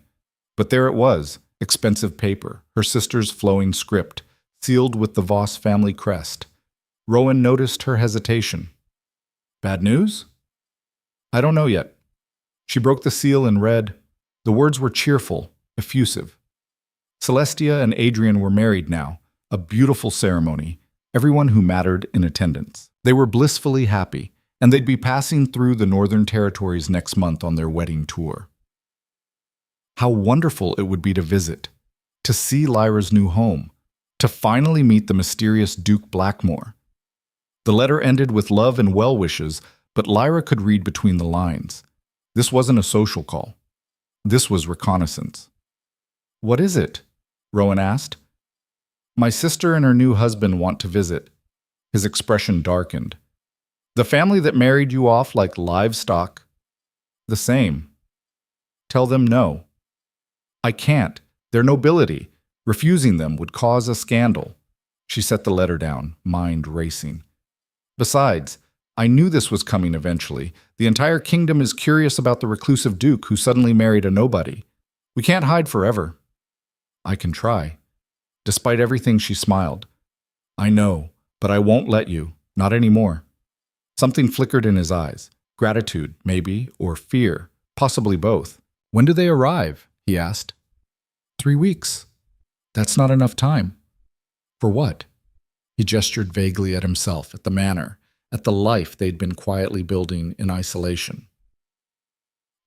But there it was, expensive paper, her sister's flowing script, sealed with the Voss family crest. Rowan noticed her hesitation. Bad news? I don't know yet. She broke the seal and read. The words were cheerful, effusive. Celestia and Adrian were married now, a beautiful ceremony, everyone who mattered in attendance. They were blissfully happy, and they'd be passing through the Northern Territories next month on their wedding tour. How wonderful it would be to visit, to see Lyra's new home, to finally meet the mysterious Duke Blackmore. The letter ended with love and well wishes, but Lyra could read between the lines. This wasn't a social call. This was reconnaissance. What is it? Rowan asked. My sister and her new husband want to visit. His expression darkened. The family that married you off like livestock. The same. Tell them no. I can't. They're nobility. Refusing them would cause a scandal. She set the letter down, mind racing. Besides, I knew this was coming eventually. The entire kingdom is curious about the reclusive duke who suddenly married a nobody. We can't hide forever. I can try. Despite everything, she smiled. I know, but I won't let you. Not anymore. Something flickered in his eyes. Gratitude, maybe, or fear. Possibly both. When do they arrive? He asked. 3 weeks. That's not enough time. For what? He gestured vaguely at himself, at the manor, at the life they'd been quietly building in isolation.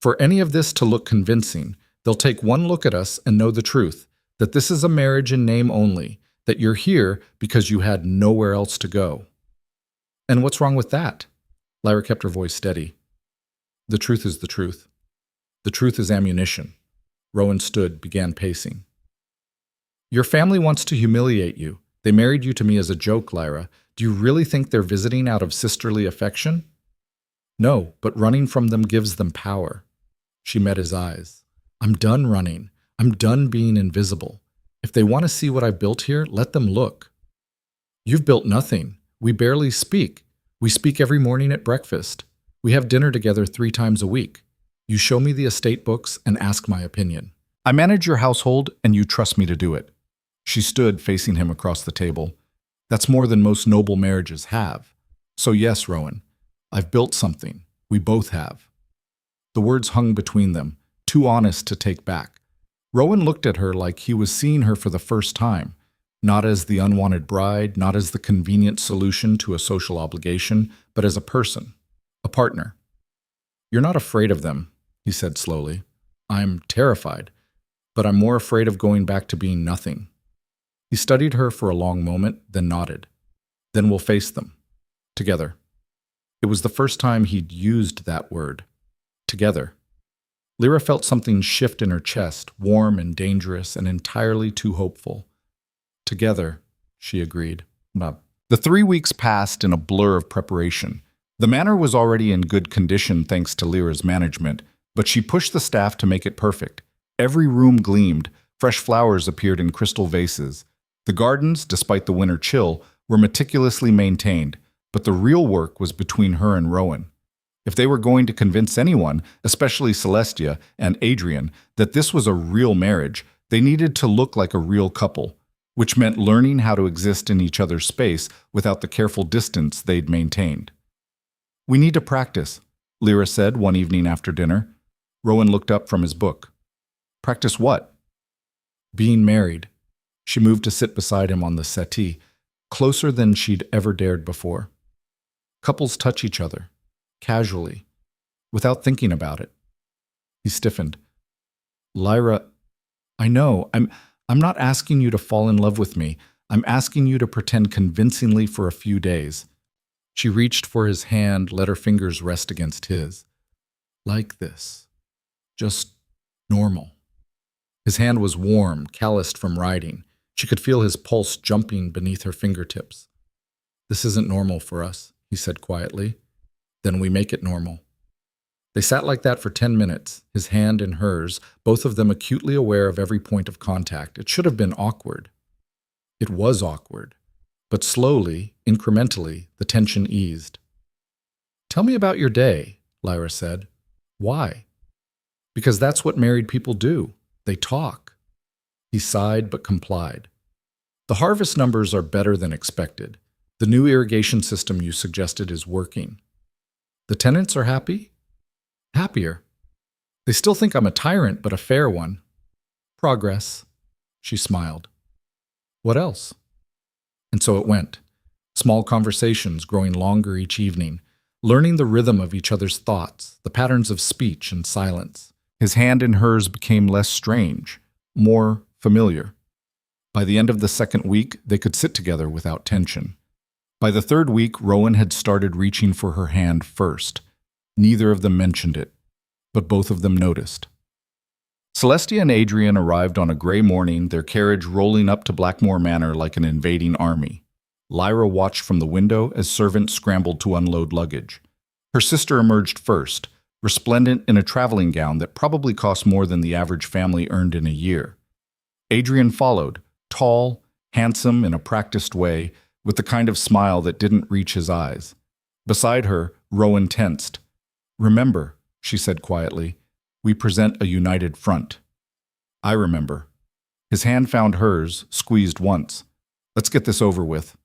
For any of this to look convincing, they'll take one look at us and know the truth, that this is a marriage in name only, that you're here because you had nowhere else to go. And what's wrong with that? Lyra kept her voice steady. The truth is the truth. The truth is ammunition. Rowan stood, began pacing. Your family wants to humiliate you. They married you to me as a joke, Lyra. Do you really think they're visiting out of sisterly affection? No, but running from them gives them power. She met his eyes. I'm done running. I'm done being invisible. If they want to see what I've built here, let them look. You've built nothing. We barely speak. We speak every morning at breakfast. We have dinner together 3 times a week. You show me the estate books and ask my opinion. I manage your household and you trust me to do it. She stood facing him across the table. That's more than most noble marriages have. So yes, Rowan, I've built something. We both have. The words hung between them, too honest to take back. Rowan looked at her like he was seeing her for the first time, not as the unwanted bride, not as the convenient solution to a social obligation, but as a person, a partner. You're not afraid of them, he said slowly. I'm terrified, but I'm more afraid of going back to being nothing. He studied her for a long moment, then nodded. Then we'll face them. Together. It was the first time he'd used that word. Together. Lyra felt something shift in her chest, warm and dangerous and entirely too hopeful. Together, she agreed. The 3 weeks passed in a blur of preparation. The manor was already in good condition thanks to Lyra's management, but she pushed the staff to make it perfect. Every room gleamed, fresh flowers appeared in crystal vases. The gardens, despite the winter chill, were meticulously maintained, but the real work was between her and Rowan. If they were going to convince anyone, especially Celestia and Adrian, that this was a real marriage, they needed to look like a real couple, which meant learning how to exist in each other's space without the careful distance they'd maintained. We need to practice, Lyra said one evening after dinner. Rowan looked up from his book. Practice what? Being married. She moved to sit beside him on the settee, closer than she'd ever dared before. Couples touch each other, casually, without thinking about it. He stiffened. Lyra, I know, I'm not asking you to fall in love with me. I'm asking you to pretend convincingly for a few days. She reached for his hand, let her fingers rest against his. Like this. Just normal. His hand was warm, calloused from riding. She could feel his pulse jumping beneath her fingertips. This isn't normal for us, he said quietly. Then we make it normal. They sat like that for 10 minutes, his hand in hers, both of them acutely aware of every point of contact. It should have been awkward. It was awkward. But slowly, incrementally, the tension eased. Tell me about your day, Lyra said. Why? Because that's what married people do. They talk. He sighed but complied. The harvest numbers are better than expected. The new irrigation system you suggested is working. The tenants are happy? Happier. They still think I'm a tyrant, but a fair one. Progress. She smiled. What else? And so it went. Small conversations growing longer each evening, learning the rhythm of each other's thoughts, the patterns of speech and silence. His hand in hers became less strange, more familiar. By the end of the second week, they could sit together without tension. By the third week, Rowan had started reaching for her hand first. Neither of them mentioned it, but both of them noticed. Celestia and Adrian arrived on a gray morning, their carriage rolling up to Blackmore Manor like an invading army. Lyra watched from the window as servants scrambled to unload luggage. Her sister emerged first, resplendent in a traveling gown that probably cost more than the average family earned in a year. Adrian followed, tall, handsome in a practiced way, with the kind of smile that didn't reach his eyes. Beside her, Rowan tensed. Remember, she said quietly, we present a united front. I remember. His hand found hers, squeezed once. Let's get this over with.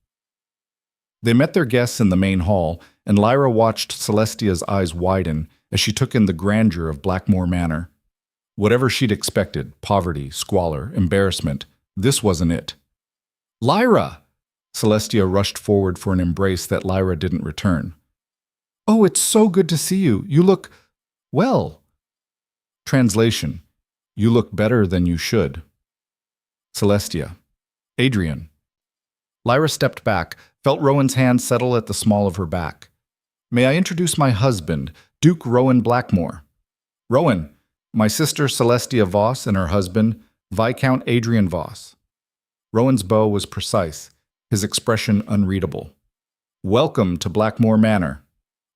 They met their guests in the main hall, and Lyra watched Celestia's eyes widen as she took in the grandeur of Blackmore Manor. Whatever she'd expected, poverty, squalor, embarrassment, this wasn't it. Lyra! Celestia rushed forward for an embrace that Lyra didn't return. Oh, it's so good to see you. You look, well. Translation. You look better than you should. Celestia. Adrian. Lyra stepped back, felt Rowan's hand settle at the small of her back. May I introduce my husband, Duke Rowan Blackmore. Rowan, my sister Celestia Voss and her husband, Viscount Adrian Voss. Rowan's bow was precise, his expression unreadable. Welcome to Blackmore Manor.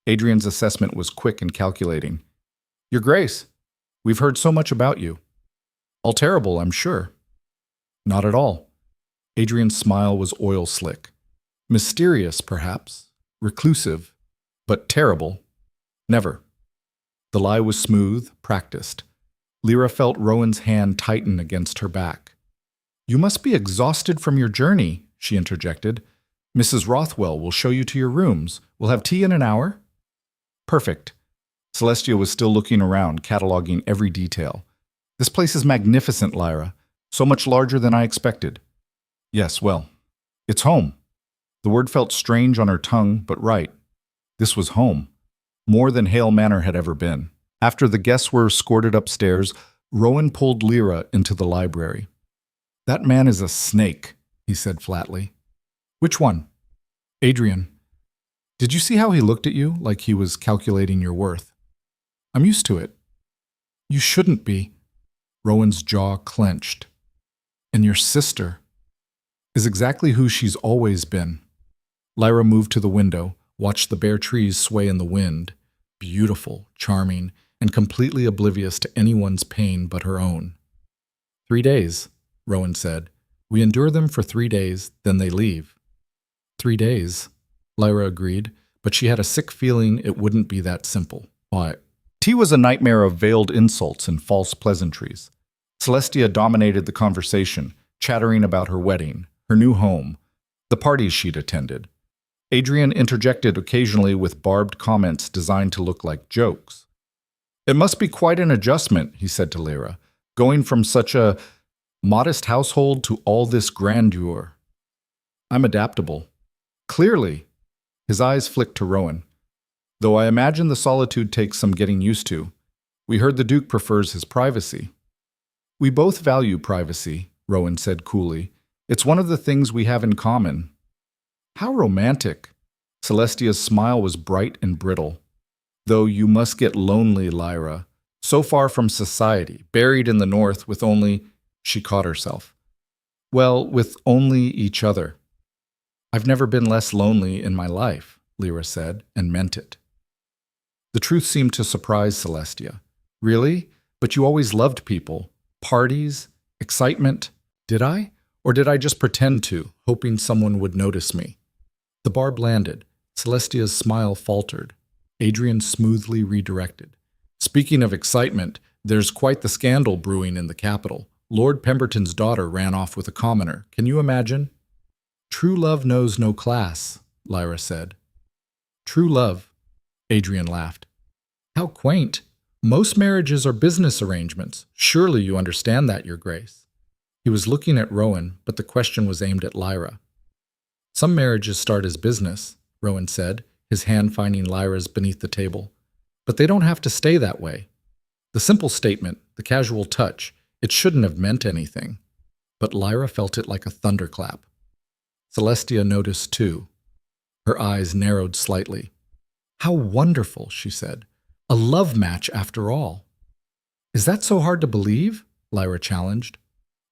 Adrian's assessment was quick and calculating. Your Grace, we've heard so much about you. All terrible, I'm sure. Not at all. Adrian's smile was oil slick. Mysterious, perhaps. Reclusive. But terrible. Never. The lie was smooth, practiced. Lyra felt Rowan's hand tighten against her back. You must be exhausted from your journey, she interjected. Mrs. Rothwell will show you to your rooms. We'll have tea in an hour. Perfect. Celestia was still looking around, cataloging every detail. This place is magnificent, Lyra. So much larger than I expected. Yes, well, it's home. The word felt strange on her tongue, but right. This was home. More than Hale Manor had ever been. After the guests were escorted upstairs, Rowan pulled Lyra into the library. That man is a snake, he said flatly. Which one? Adrian. Did you see how he looked at you, like he was calculating your worth? I'm used to it. You shouldn't be. Rowan's jaw clenched. And your sister is exactly who she's always been. Lyra moved to the window, watched the bare trees sway in the wind, beautiful, charming, and completely oblivious to anyone's pain but her own. 3 days, Rowan said. We endure them for 3 days, then they leave. 3 days, Lyra agreed, but she had a sick feeling it wouldn't be that simple. Why? Tea was a nightmare of veiled insults and false pleasantries. Celestia dominated the conversation, chattering about her wedding, her new home, the parties she'd attended. Adrian interjected occasionally with barbed comments designed to look like jokes. It must be quite an adjustment, he said to Lyra, going from such a modest household to all this grandeur. I'm adaptable. Clearly. His eyes flicked to Rowan. Though I imagine the solitude takes some getting used to. We heard the Duke prefers his privacy. We both value privacy, Rowan said coolly. It's one of the things we have in common. How romantic. Celestia's smile was bright and brittle. Though you must get lonely, Lyra. So far from society, buried in the north with only, she caught herself. Well, with only each other. I've never been less lonely in my life, Lyra said, and meant it. The truth seemed to surprise Celestia. Really? But you always loved people. Parties? Excitement? Did I? Or did I just pretend to, hoping someone would notice me? The barb landed. Celestia's smile faltered. Adrian smoothly redirected. Speaking of excitement, there's quite the scandal brewing in the capital. Lord Pemberton's daughter ran off with a commoner. Can you imagine? True love knows no class, Lyra said. True love, Adrian laughed. How quaint. Most marriages are business arrangements. Surely you understand that, Your Grace. He was looking at Rowan, but the question was aimed at Lyra. Some marriages start as business, Rowan said, his hand finding Lyra's beneath the table. But they don't have to stay that way. The simple statement, the casual touch, it shouldn't have meant anything. But Lyra felt it like a thunderclap. Celestia noticed too. Her eyes narrowed slightly. How wonderful, she said. A love match after all. Is that so hard to believe? Lyra challenged.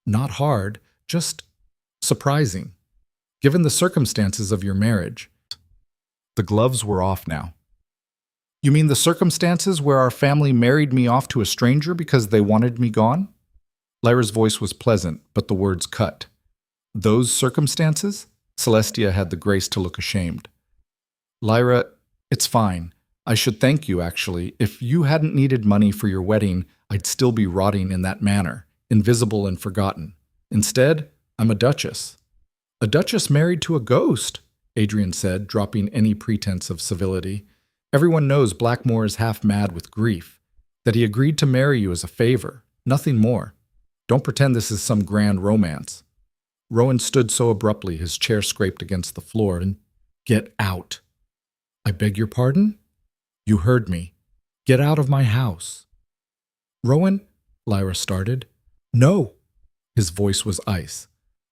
Not hard, just surprising. Given the circumstances of your marriage. The gloves were off now. You mean the circumstances where our family married me off to a stranger because they wanted me gone? Lyra's voice was pleasant, but the words cut. Those circumstances? Celestia had the grace to look ashamed. Lyra, it's fine. I should thank you, actually. If you hadn't needed money for your wedding, I'd still be rotting in that manner, invisible and forgotten. Instead, I'm a duchess. A duchess married to a ghost, Adrian said, dropping any pretense of civility. Everyone knows Blackmore is half mad with grief, that he agreed to marry you as a favor, nothing more. Don't pretend this is some grand romance. Rowan stood so abruptly his chair scraped against the floor and, Get out. I beg your pardon? You heard me. Get out of my house. Rowan, Lyra started. No. His voice was ice.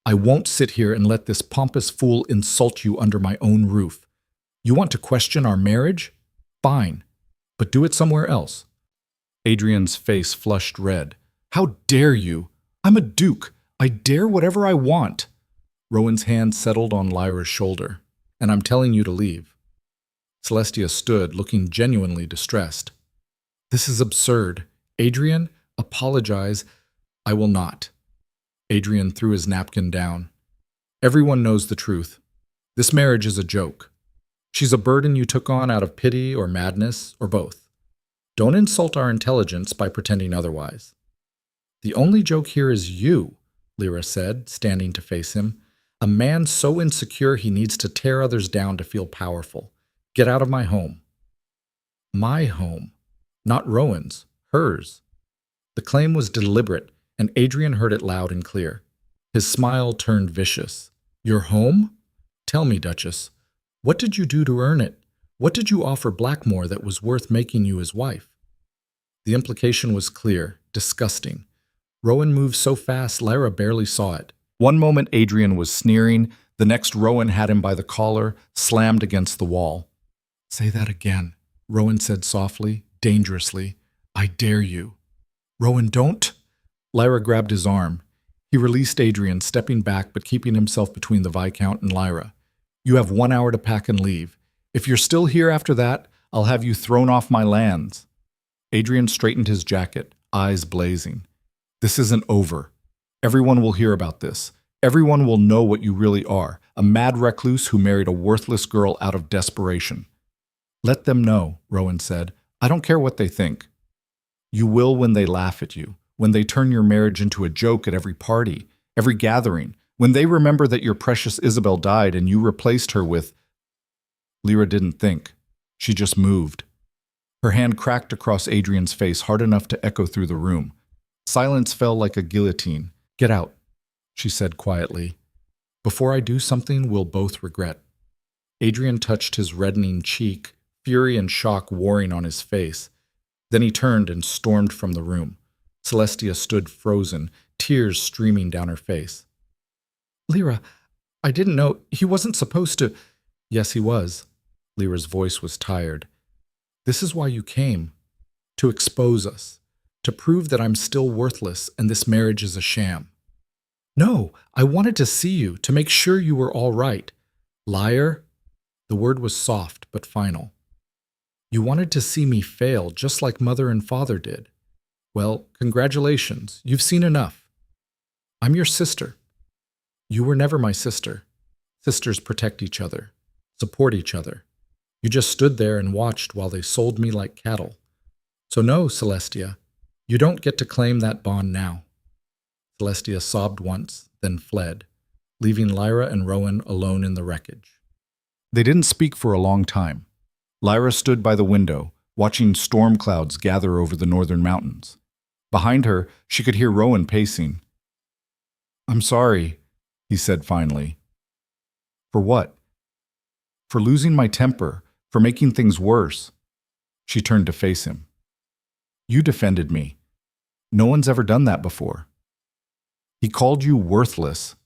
I won't sit here and let this pompous fool insult you under my own roof. You want to question our marriage? Fine, but do it somewhere else. Adrian's face flushed red. How dare you? I'm a duke. I dare whatever I want. Rowan's hand settled on Lyra's shoulder. And I'm telling you to leave. Celestia stood, looking genuinely distressed. This is absurd. Adrian, apologize. I will not. Adrian threw his napkin down. Everyone knows the truth. This marriage is a joke. She's a burden you took on out of pity or madness, or both. Don't insult our intelligence by pretending otherwise. The only joke here is you, Lyra said, standing to face him. A man so insecure he needs to tear others down to feel powerful. Get out of my home. My home. Not Rowan's. Hers. The claim was deliberate, and Adrian heard it loud and clear. His smile turned vicious. Your home? Tell me, Duchess. What did you do to earn it? What did you offer Blackmore that was worth making you his wife? The implication was clear, disgusting. Rowan moved so fast Lyra barely saw it. One moment Adrian was sneering, the next Rowan had him by the collar, slammed against the wall. Say that again, Rowan said softly, dangerously. I dare you. Rowan, don't. Lyra grabbed his arm. He released Adrian, stepping back but keeping himself between the Viscount and Lyra. You have 1 hour to pack and leave. If you're still here after that, I'll have you thrown off my lands. Adrian straightened his jacket, eyes blazing. This isn't over. Everyone will hear about this. Everyone will know what you really are, a mad recluse who married a worthless girl out of desperation. Let them know, Rowan said. I don't care what they think. You will when they laugh at you, when they turn your marriage into a joke at every party, every gathering, when they remember that your precious Isabel died and you replaced her with... Lyra didn't think. She just moved. Her hand cracked across Adrian's face hard enough to echo through the room. Silence fell like a guillotine. Get out, she said quietly. Before I do something we'll both regret. Adrian touched his reddening cheek, fury and shock warring on his face. Then he turned and stormed from the room. Celestia stood frozen, tears streaming down her face. Lyra, I didn't know. He wasn't supposed to. Yes, he was. Lyra's voice was tired. "This is why you came. To expose us. To prove that I'm still worthless and this marriage is a sham." "No, I wanted to see you, to make sure you were all right." "Liar." The word was soft but final. "You wanted to see me fail, just like mother and father did. Well, congratulations, you've seen enough. I'm your sister. You were never my sister. Sisters protect each other, support each other. You just stood there and watched while they sold me like cattle. So no, Celestia, you don't get to claim that bond now." Celestia sobbed once, then fled, leaving Lyra and Rowan alone in the wreckage. They didn't speak for a long time. Lyra stood by the window, watching storm clouds gather over the northern mountains. Behind her, she could hear Rowan pacing. "I'm sorry," he said finally. "For what?" "For losing my temper, for making things worse." She turned to face him. "You defended me. No one's ever done that before." "He called you worthless."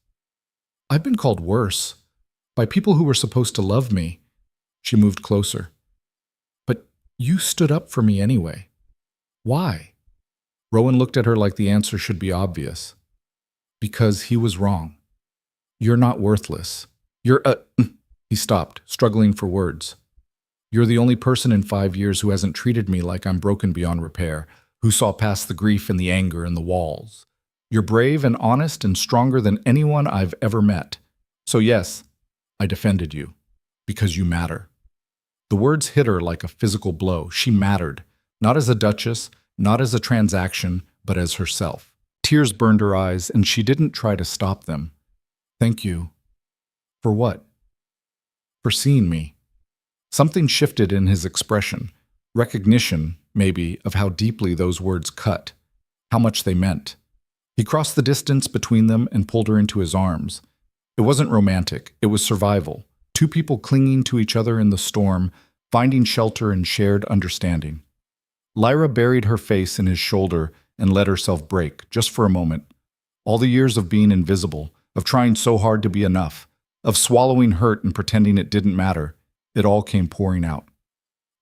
"I've been called worse. By people who were supposed to love me." She moved closer. "But you stood up for me anyway. Why?" Rowan looked at her like the answer should be obvious. "Because he was wrong. You're not worthless. You're a..." He stopped, struggling for words. "You're the only person in 5 years who hasn't treated me like I'm broken beyond repair, who saw past the grief and the anger and the walls. You're brave and honest and stronger than anyone I've ever met. So yes, I defended you. Because you matter." The words hit her like a physical blow. She mattered, not as a duchess, not as a transaction, but as herself. Tears burned her eyes, and she didn't try to stop them. "Thank you." "For what?" "For seeing me." Something shifted in his expression. Recognition, maybe, of how deeply those words cut, how much they meant. He crossed the distance between them and pulled her into his arms. It wasn't romantic, it was survival. Two people clinging to each other in the storm, finding shelter and shared understanding. Lyra buried her face in his shoulder and let herself break, just for a moment. All the years of being invisible, of trying so hard to be enough, of swallowing hurt and pretending it didn't matter, it all came pouring out.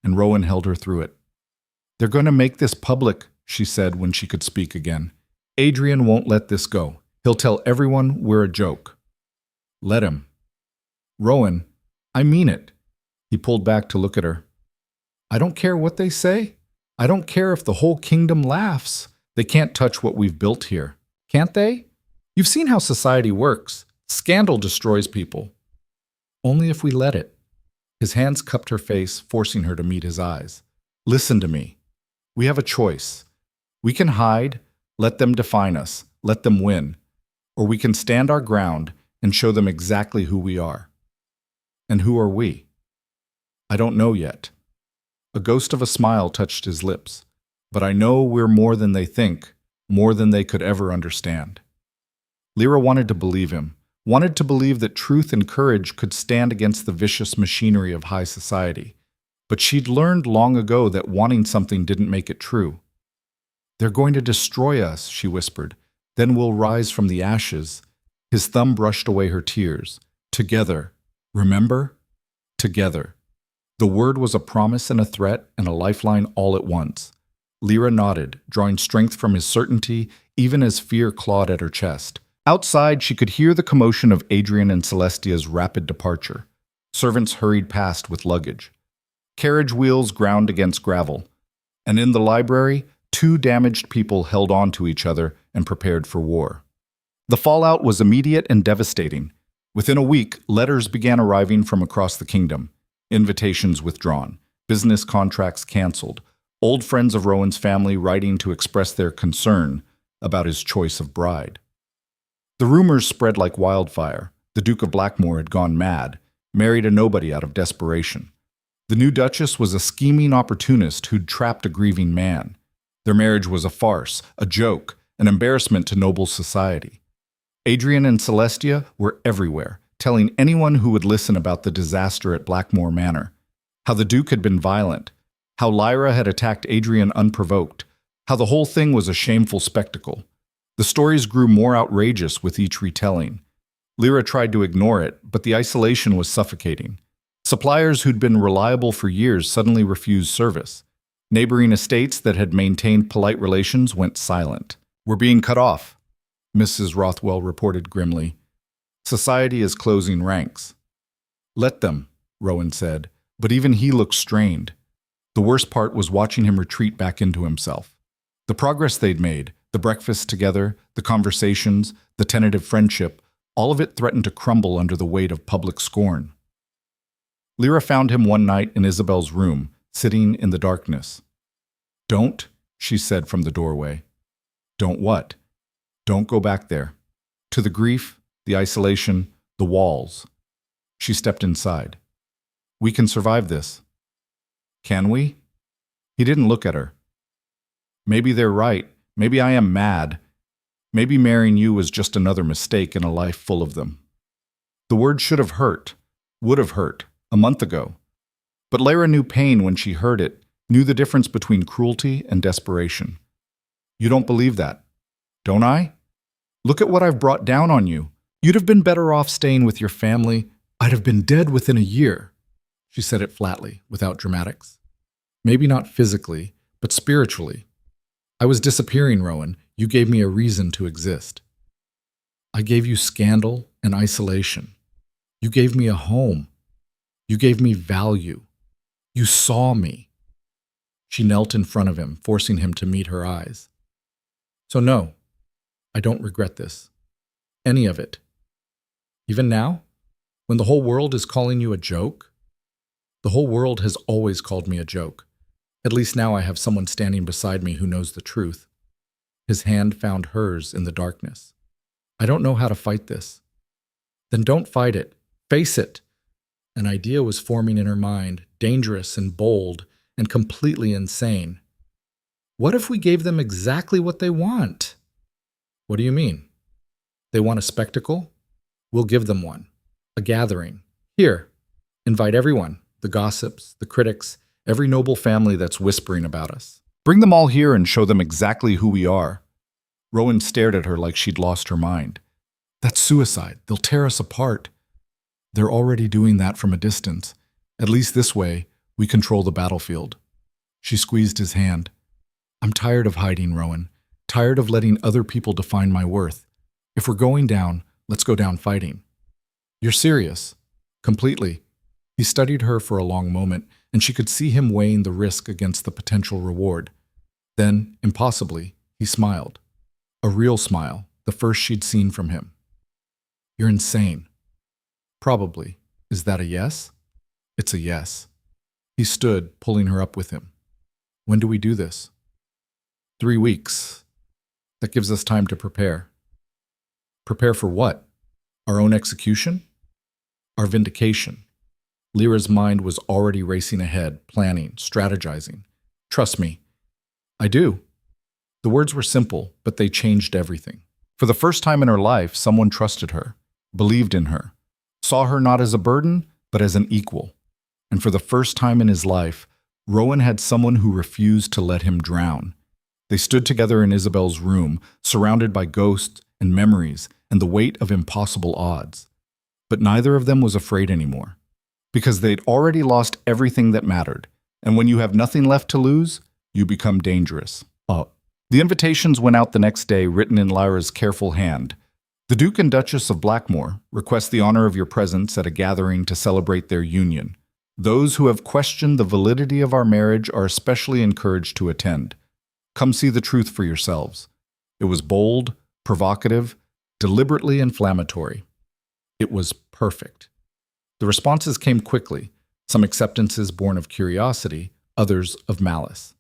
And Rowan held her through it. "They're going to make this public," she said when she could speak again. "Adrian won't let this go. He'll tell everyone we're a joke." "Let him." "Rowan, I mean it." He pulled back to look at her. "I don't care what they say. I don't care if the whole kingdom laughs. They can't touch what we've built here. Can't they? You've seen how society works. Scandal destroys people. Only if we let it." His hands cupped her face, forcing her to meet his eyes. "Listen to me. We have a choice. We can hide, let them define us, let them win. Or we can stand our ground and show them exactly who we are." "And who are we?" "I don't know yet." A ghost of a smile touched his lips. "But I know we're more than they think, more than they could ever understand." Lyra wanted to believe him, wanted to believe that truth and courage could stand against the vicious machinery of high society. But she'd learned long ago that wanting something didn't make it true. "They're going to destroy us," she whispered. "Then we'll rise from the ashes." His thumb brushed away her tears. "Together. Remember? Together." The word was a promise and a threat and a lifeline all at once. Lyra nodded, drawing strength from his certainty, even as fear clawed at her chest. Outside, she could hear the commotion of Adrian and Celestia's rapid departure. Servants hurried past with luggage. Carriage wheels ground against gravel. And in the library, two damaged people held on to each other and prepared for war. The fallout was immediate and devastating. Within a week, letters began arriving from across the kingdom. Invitations withdrawn, business contracts canceled, old friends of Rowan's family writing to express their concern about his choice of bride. The rumors spread like wildfire. The Duke of Blackmore had gone mad, married a nobody out of desperation. The new Duchess was a scheming opportunist who'd trapped a grieving man. Their marriage was a farce, a joke, an embarrassment to noble society. Adrian and Celestia were everywhere, telling anyone who would listen about the disaster at Blackmore Manor, how the Duke had been violent, how Lyra had attacked Adrian unprovoked, how the whole thing was a shameful spectacle. The stories grew more outrageous with each retelling. Lyra tried to ignore it, but the isolation was suffocating. Suppliers who'd been reliable for years suddenly refused service. Neighboring estates that had maintained polite relations went silent. "We're being cut off," Mrs. Rothwell reported grimly. "Society is closing ranks." "Let them," Rowan said, but even he looked strained. The worst part was watching him retreat back into himself. The progress they'd made, the breakfast together, the conversations, the tentative friendship, all of it threatened to crumble under the weight of public scorn. Lyra found him one night in Isabel's room, sitting in the darkness. "Don't," she said from the doorway. "Don't what?" "Don't go back there. To the grief, the isolation, the walls." She stepped inside. "We can survive this." "Can we?" He didn't look at her. "Maybe they're right. Maybe I am mad. Maybe marrying you was just another mistake in a life full of them." The word should have hurt, would have hurt, a month ago. But Lyra knew pain when she heard it, knew the difference between cruelty and desperation. "You don't believe that." "Don't I? Look at what I've brought down on you. You'd have been better off staying with your family. I'd have been dead within a year." She said it flatly, without dramatics. "Maybe not physically, but spiritually. I was disappearing, Rowan. You gave me a reason to exist. I gave you scandal and isolation. You gave me a home. You gave me value. You saw me." She knelt in front of him, forcing him to meet her eyes. "So no, I don't regret this. Any of it. Even now, when the whole world is calling you a joke? The whole world has always called me a joke. At least now I have someone standing beside me who knows the truth." His hand found hers in the darkness. "I don't know how to fight this." "Then don't fight it. Face it." An idea was forming in her mind, dangerous and bold and completely insane. "What if we gave them exactly what they want?" "What do you mean?" "They want a spectacle? We'll give them one. A gathering. Here, invite everyone, the gossips, the critics, every noble family that's whispering about us. Bring them all here and show them exactly who we are." Rowan stared at her like she'd lost her mind. "That's suicide. They'll tear us apart." "They're already doing that from a distance. At least this way, we control the battlefield." She squeezed his hand. "I'm tired of hiding, Rowan. Tired of letting other people define my worth. If we're going down, let's go down fighting." "You're serious?" "Completely." He studied her for a long moment, and she could see him weighing the risk against the potential reward. Then, impossibly, he smiled. A real smile, the first she'd seen from him. "You're insane." "Probably. Is that a yes?" "It's a yes." He stood, pulling her up with him. "When do we do this?" 3 weeks. That gives us time to prepare." "Prepare for what? Our own execution?" "Our vindication." Lyra's mind was already racing ahead, planning, strategizing. "Trust me." "I do." The words were simple, but they changed everything. For the first time in her life, someone trusted her, believed in her, saw her not as a burden, but as an equal. And for the first time in his life, Rowan had someone who refused to let him drown. They stood together in Isabel's room, surrounded by ghosts and memories and the weight of impossible odds. But neither of them was afraid anymore, because they'd already lost everything that mattered. And when you have nothing left to lose, you become dangerous. The invitations went out the next day, written in Lyra's careful hand. "The Duke and Duchess of Blackmore request the honor of your presence at a gathering to celebrate their union. Those who have questioned the validity of our marriage are especially encouraged to attend. Come see the truth for yourselves." It was bold, provocative, deliberately inflammatory. It was perfect. The responses came quickly, some acceptances born of curiosity, others of malice.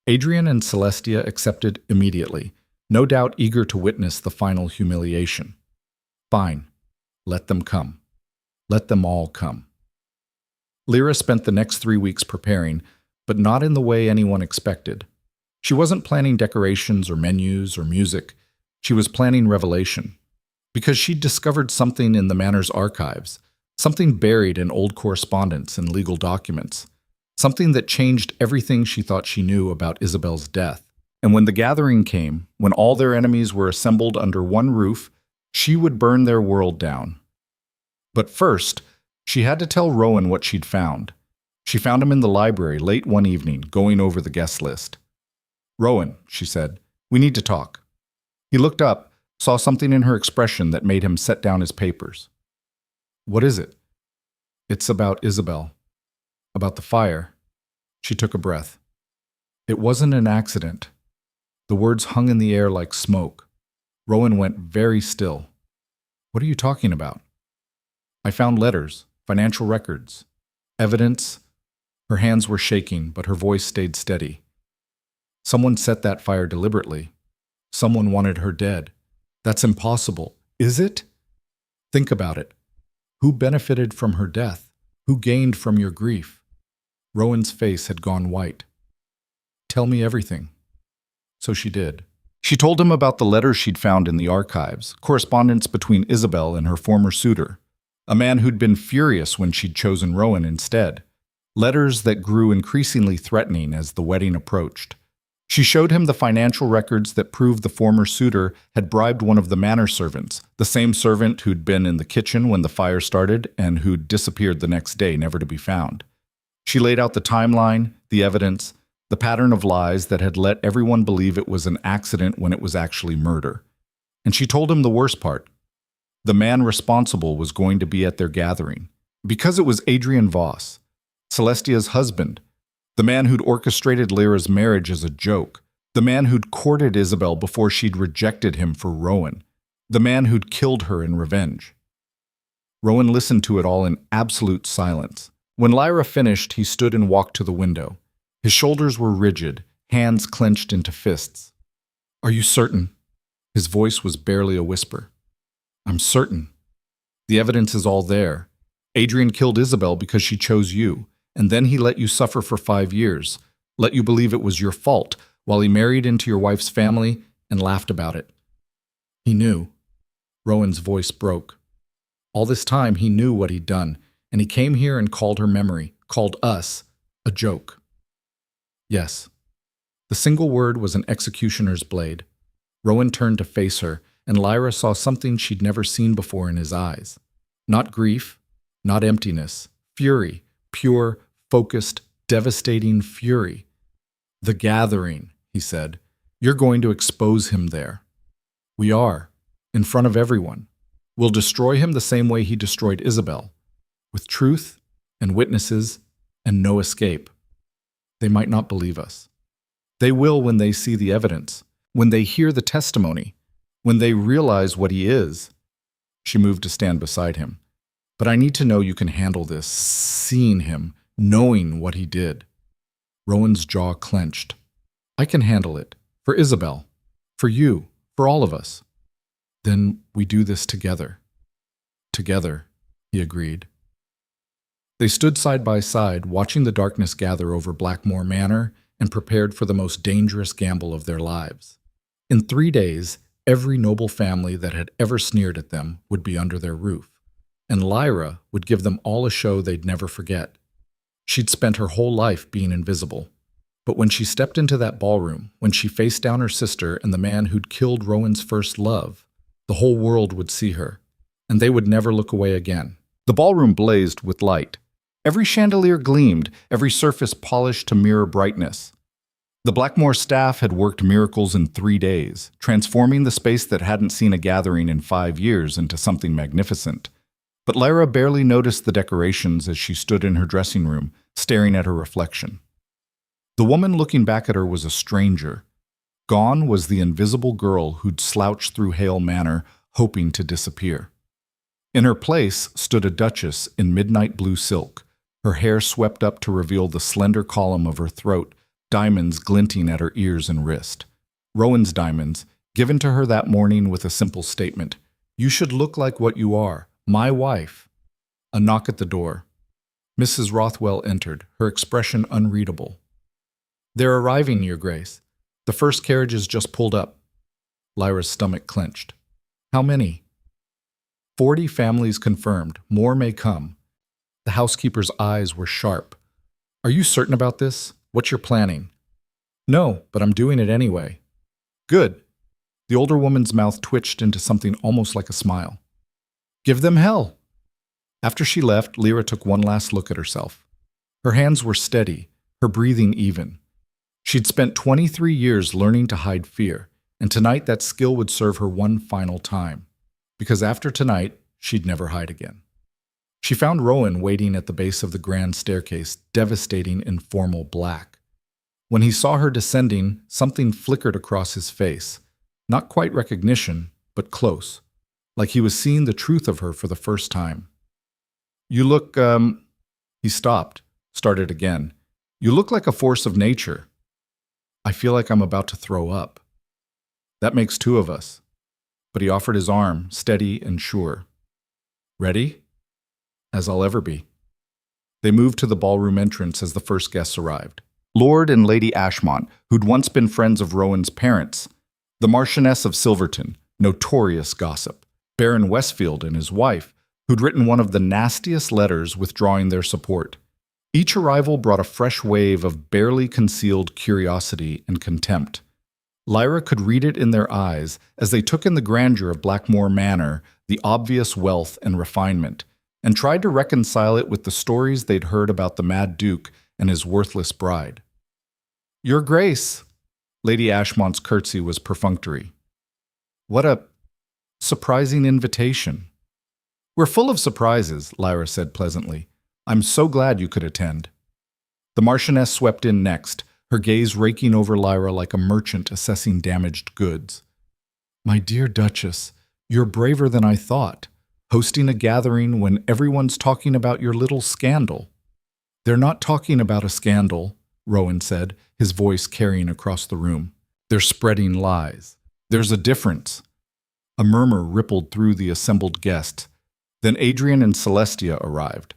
Adrian and Celestia accepted immediately, no doubt eager to witness the final humiliation. Fine. Let them come. Let them all come. Lyra spent the next 3 weeks preparing, but not in the way anyone expected. She wasn't planning decorations or menus or music. She was planning revelation. Because she'd discovered something in the manor's archives, something buried in old correspondence and legal documents, something that changed everything she thought she knew about Isabel's death. And when the gathering came, when all their enemies were assembled under one roof, she would burn their world down. But first, She had to tell Rowan what she'd found. She found him in the library late one evening, going over the guest list. "Rowan," she said, "we need to talk." He looked up, saw something in her expression that made him set down his papers. "What is it?" "It's about Isabel. About the fire." She took a breath. "It wasn't an accident." The words hung in the air like smoke. Rowan went very still. "What are you talking about?" "I found letters, financial records, evidence." Her hands were shaking, but her voice stayed steady. "Someone set that fire deliberately. Someone wanted her dead. That's impossible." "Is it?" "Think about it. Who benefited from her death? Who gained from your grief?" Rowan's face had gone white. "Tell me everything." So she did. She told him about the letters she'd found in the archives, correspondence between Isabel and her former suitor, a man who'd been furious when she'd chosen Rowan instead. Letters that grew increasingly threatening as the wedding approached. She showed him the financial records that proved the former suitor had bribed one of the manor servants, the same servant who'd been in the kitchen when the fire started and who'd disappeared the next day, never to be found. She laid out the timeline, the evidence, the pattern of lies that had let everyone believe it was an accident when it was actually murder. And she told him the worst part. The man responsible was going to be at their gathering. Because it was Adrian Voss, Celestia's husband, the man who'd orchestrated Lyra's marriage as a joke, the man who'd courted Isabel before she'd rejected him for Rowan, the man who'd killed her in revenge. Rowan listened to it all in absolute silence. When Lyra finished, he stood and walked to the window. His shoulders were rigid, hands clenched into fists. "Are you certain?" His voice was barely a whisper. "I'm certain. The evidence is all there. Adrian killed Isabel because she chose you, and then he let you suffer for 5 years, let you believe it was your fault, while he married into your wife's family and laughed about it. He knew." Rowan's voice broke. "All this time he knew what he'd done, and he came here and called her memory, called us, a joke." Yes. The single word was an executioner's blade. Rowan turned to face her, and Lyra saw something she'd never seen before in his eyes. Not grief, not emptiness, fury, pure, focused, devastating fury. "The gathering," he said. "You're going to expose him there." "We are, in front of everyone. We'll destroy him the same way he destroyed Isabel, with truth and witnesses and no escape." They might not believe us. They will when they see the evidence, when they hear the testimony, when they realize what he is. She moved to stand beside him. "But I need to know you can handle this, seeing him, knowing what he did." Rowan's jaw clenched. "I can handle it. For Isabel. For you. For all of us." "Then we do this together." "Together," he agreed. They stood side by side, watching the darkness gather over Blackmore Manor and prepared for the most dangerous gamble of their lives. In 3 days, every noble family that had ever sneered at them would be under their roof, and Lyra would give them all a show they'd never forget. She'd spent her whole life being invisible. But when she stepped into that ballroom, when she faced down her sister and the man who'd killed Rowan's first love, the whole world would see her, and they would never look away again. The ballroom blazed with light. Every chandelier gleamed, every surface polished to mirror brightness. The Blackmore staff had worked miracles in 3 days, transforming the space that hadn't seen a gathering in 5 years into something magnificent. But Lyra barely noticed the decorations as she stood in her dressing room, staring at her reflection. The woman looking back at her was a stranger. Gone was the invisible girl who'd slouched through Hale Manor, hoping to disappear. In her place stood a duchess in midnight blue silk, her hair swept up to reveal the slender column of her throat, diamonds glinting at her ears and wrist. Rowan's diamonds, given to her that morning with a simple statement, "You should look like what you are, my wife." A knock at the door. Mrs. Rothwell entered, her expression unreadable. "They're arriving, Your Grace. The first carriage has just pulled up." Lyra's stomach clenched. "How many?" 40 families confirmed. More may come." The housekeeper's eyes were sharp. "Are you certain about this? What's your planning?" "No, but I'm doing it anyway." "Good." The older woman's mouth twitched into something almost like a smile. "Give them hell." After she left, Lyra took one last look at herself. Her hands were steady, her breathing even. She'd spent 23 years learning to hide fear, and tonight that skill would serve her one final time. Because after tonight, she'd never hide again. She found Rowan waiting at the base of the grand staircase, devastating in formal black. When he saw her descending, something flickered across his face. Not quite recognition, but close, like he was seeing the truth of her for the first time. You look, He stopped, started again. You look like a force of nature. I feel like I'm about to throw up. That makes two of us. But he offered his arm, steady and sure. Ready? As I'll ever be. They moved to the ballroom entrance as the first guests arrived. Lord and Lady Ashmont, who'd once been friends of Rowan's parents. The Marchioness of Silverton, notorious gossip. Baron Westfield and his wife, who'd written one of the nastiest letters withdrawing their support. Each arrival brought a fresh wave of barely concealed curiosity and contempt. Lyra could read it in their eyes as they took in the grandeur of Blackmore Manor, the obvious wealth and refinement, and tried to reconcile it with the stories they'd heard about the Mad Duke and his worthless bride. Your Grace, Lady Ashmont's curtsy was perfunctory. What a surprising invitation. We're full of surprises, Lyra said pleasantly. I'm so glad you could attend. The Marchioness swept in next, her gaze raking over Lyra like a merchant assessing damaged goods. My dear Duchess, you're braver than I thought, hosting a gathering when everyone's talking about your little scandal. They're not talking about a scandal, Rowan said, his voice carrying across the room. They're spreading lies. There's a difference. A murmur rippled through the assembled guests. Then Adrian and Celestia arrived.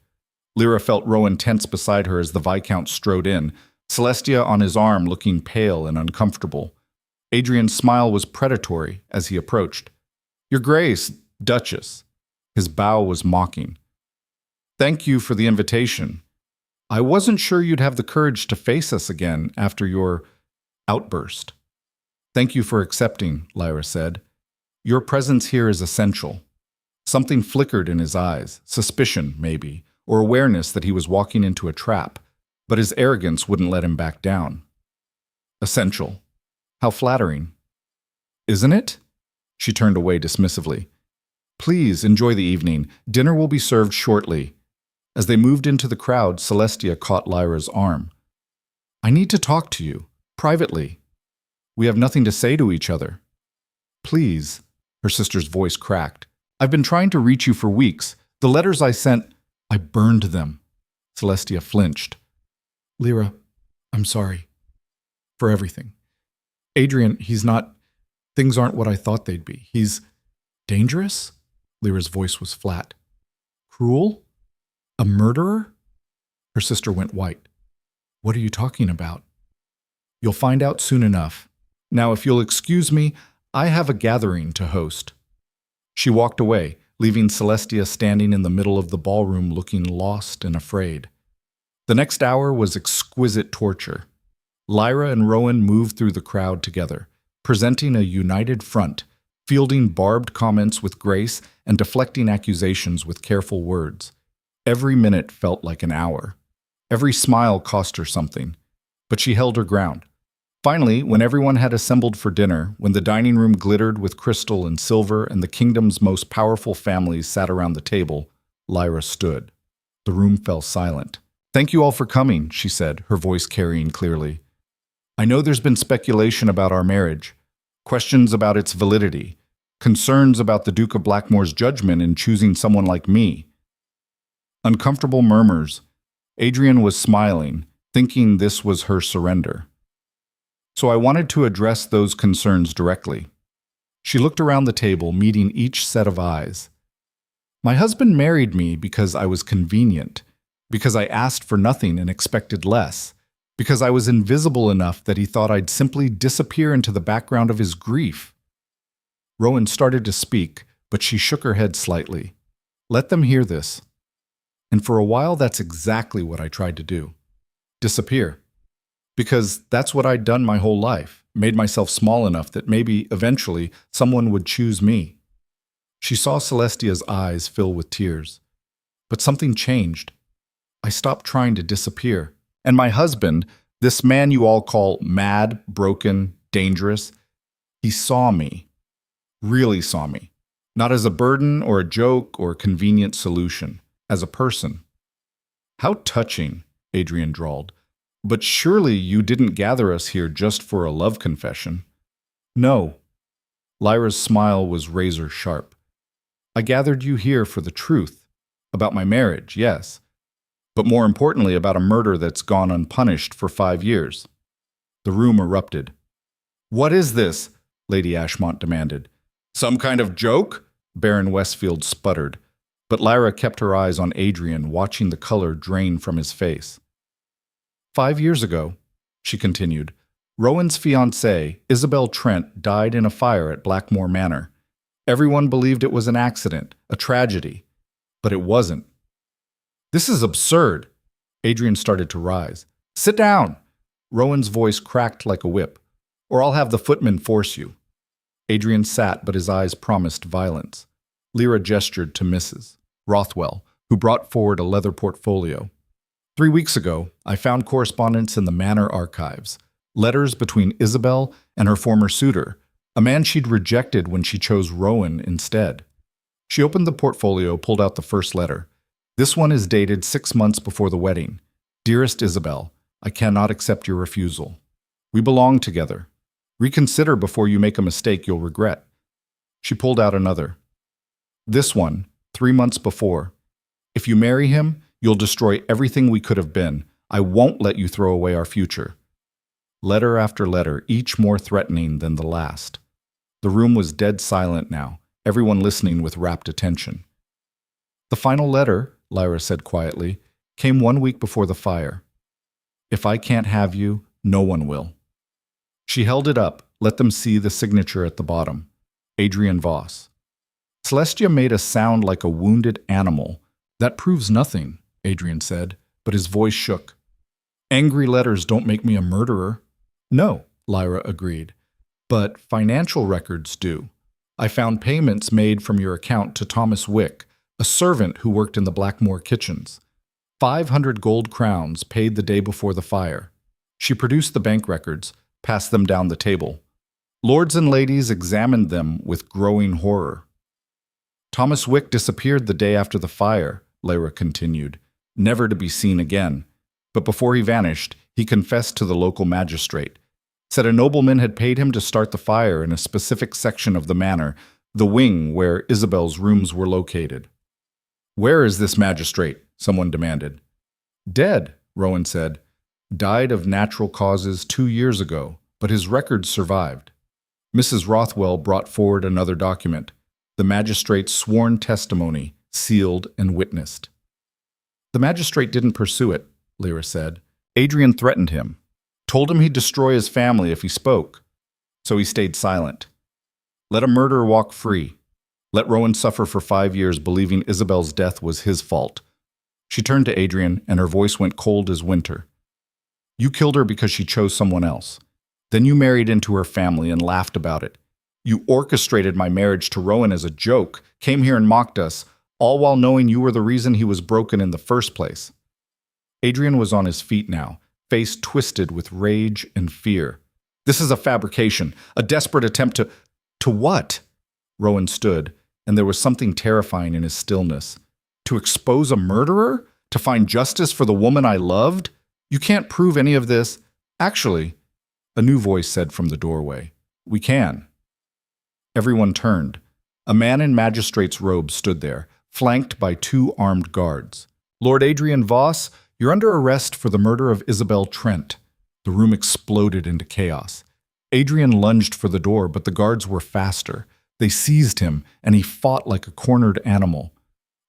Lyra felt Rowan tense beside her as the Viscount strode in, Celestia on his arm looking pale and uncomfortable. Adrian's smile was predatory as he approached. Your Grace, Duchess. His bow was mocking. Thank you for the invitation. I wasn't sure you'd have the courage to face us again after your outburst. Thank you for accepting, Lyra said. Your presence here is essential. Something flickered in his eyes, suspicion, maybe, or awareness that he was walking into a trap, but his arrogance wouldn't let him back down. Essential. How flattering. Isn't it? She turned away dismissively. Please enjoy the evening. Dinner will be served shortly. As they moved into the crowd, Celestia caught Lyra's arm. I need to talk to you, privately. We have nothing to say to each other. Please, her sister's voice cracked. I've been trying to reach you for weeks. The letters I sent, I burned them. Celestia flinched. Lyra, I'm sorry. For everything. Adrian, things aren't what I thought they'd be. He's dangerous? Lyra's voice was flat. Cruel? A murderer? Her sister went white. What are you talking about? You'll find out soon enough. Now, if you'll excuse me, I have a gathering to host. She walked away, leaving Celestia standing in the middle of the ballroom looking lost and afraid. The next hour was exquisite torture. Lyra and Rowan moved through the crowd together, presenting a united front, fielding barbed comments with grace and deflecting accusations with careful words. Every minute felt like an hour. Every smile cost her something, but she held her ground. Finally, when everyone had assembled for dinner, when the dining room glittered with crystal and silver and the kingdom's most powerful families sat around the table, Lyra stood. The room fell silent. Thank you all for coming, she said, her voice carrying clearly. I know there's been speculation about our marriage, questions about its validity, concerns about the Duke of Blackmore's judgment in choosing someone like me. Uncomfortable murmurs. Adrian was smiling, thinking this was her surrender. So I wanted to address those concerns directly. She looked around the table, meeting each set of eyes. My husband married me because I was convenient, because I asked for nothing and expected less, because I was invisible enough that he thought I'd simply disappear into the background of his grief. Rowan started to speak, but she shook her head slightly. Let them hear this. And for a while, that's exactly what I tried to do. Disappear. Because that's what I'd done my whole life, made myself small enough that maybe, eventually, someone would choose me. She saw Celestia's eyes fill with tears. But something changed. I stopped trying to disappear. And my husband, this man you all call mad, broken, dangerous, he saw me, really saw me. Not as a burden or a joke or a convenient solution, as a person. How touching, Adrian drawled. But surely you didn't gather us here just for a love confession. No. Lyra's smile was razor sharp. I gathered you here for the truth. About my marriage, yes. But more importantly, about a murder that's gone unpunished for 5 years. The room erupted. What is this? Lady Ashmont demanded. Some kind of joke? Baron Westfield sputtered. But Lyra kept her eyes on Adrian, watching the color drain from his face. 5 years ago, she continued, Rowan's fiancée, Isabel Trent, died in a fire at Blackmore Manor. Everyone believed it was an accident, a tragedy. But it wasn't. This is absurd. Adrian started to rise. Sit down. Rowan's voice cracked like a whip. Or I'll have the footman force you. Adrian sat, but his eyes promised violence. Lyra gestured to Mrs. Rothwell, who brought forward a leather portfolio. 3 weeks ago, I found correspondence in the manor archives. Letters between Isabel and her former suitor, a man she'd rejected when she chose Rowan instead. She opened the portfolio, pulled out the first letter. This one is dated 6 months before the wedding. Dearest Isabel, I cannot accept your refusal. We belong together. Reconsider before you make a mistake you'll regret. She pulled out another. This one, 3 months before. If you marry him, you'll destroy everything we could have been. I won't let you throw away our future. Letter after letter, each more threatening than the last. The room was dead silent now, everyone listening with rapt attention. The final letter, Lyra said quietly, came 1 week before the fire. If I can't have you, no one will. She held it up, let them see the signature at the bottom. Adrian Voss. Celestia made a sound like a wounded animal. That proves nothing, Adrian said, but his voice shook. Angry letters don't make me a murderer. No, Lyra agreed. But financial records do. I found payments made from your account to Thomas Wick, a servant who worked in the Blackmore kitchens. 500 gold crowns paid the day before the fire. She produced the bank records, passed them down the table. Lords and ladies examined them with growing horror. Thomas Wick disappeared the day after the fire, Lyra continued, never to be seen again. But before he vanished, he confessed to the local magistrate. Said a nobleman had paid him to start the fire in a specific section of the manor, the wing where Isabel's rooms were located. Where is this magistrate? Someone demanded. Dead, Rowan said. Died of natural causes 2 years ago, but his records survived. Mrs. Rothwell brought forward another document, the magistrate's sworn testimony, sealed and witnessed. The magistrate didn't pursue it, Lyra said. Adrian threatened him. Told him he'd destroy his family if he spoke. So he stayed silent. Let a murderer walk free. Let Rowan suffer for 5 years believing Isabel's death was his fault. She turned to Adrian, and her voice went cold as winter. You killed her because she chose someone else. Then you married into her family and laughed about it. You orchestrated my marriage to Rowan as a joke, came here and mocked us, all while knowing you were the reason he was broken in the first place. Adrian was on his feet now, face twisted with rage and fear. This is a fabrication, a desperate attempt to... To what? Rowan stood, and there was something terrifying in his stillness. To expose a murderer? To find justice for the woman I loved? You can't prove any of this. Actually, a new voice said from the doorway, we can. Everyone turned. A man in magistrate's robes stood there, flanked by 2 armed guards. Lord Adrian Voss, you're under arrest for the murder of Isabel Trent. The room exploded into chaos. Adrian lunged for the door, but the guards were faster. They seized him, and he fought like a cornered animal.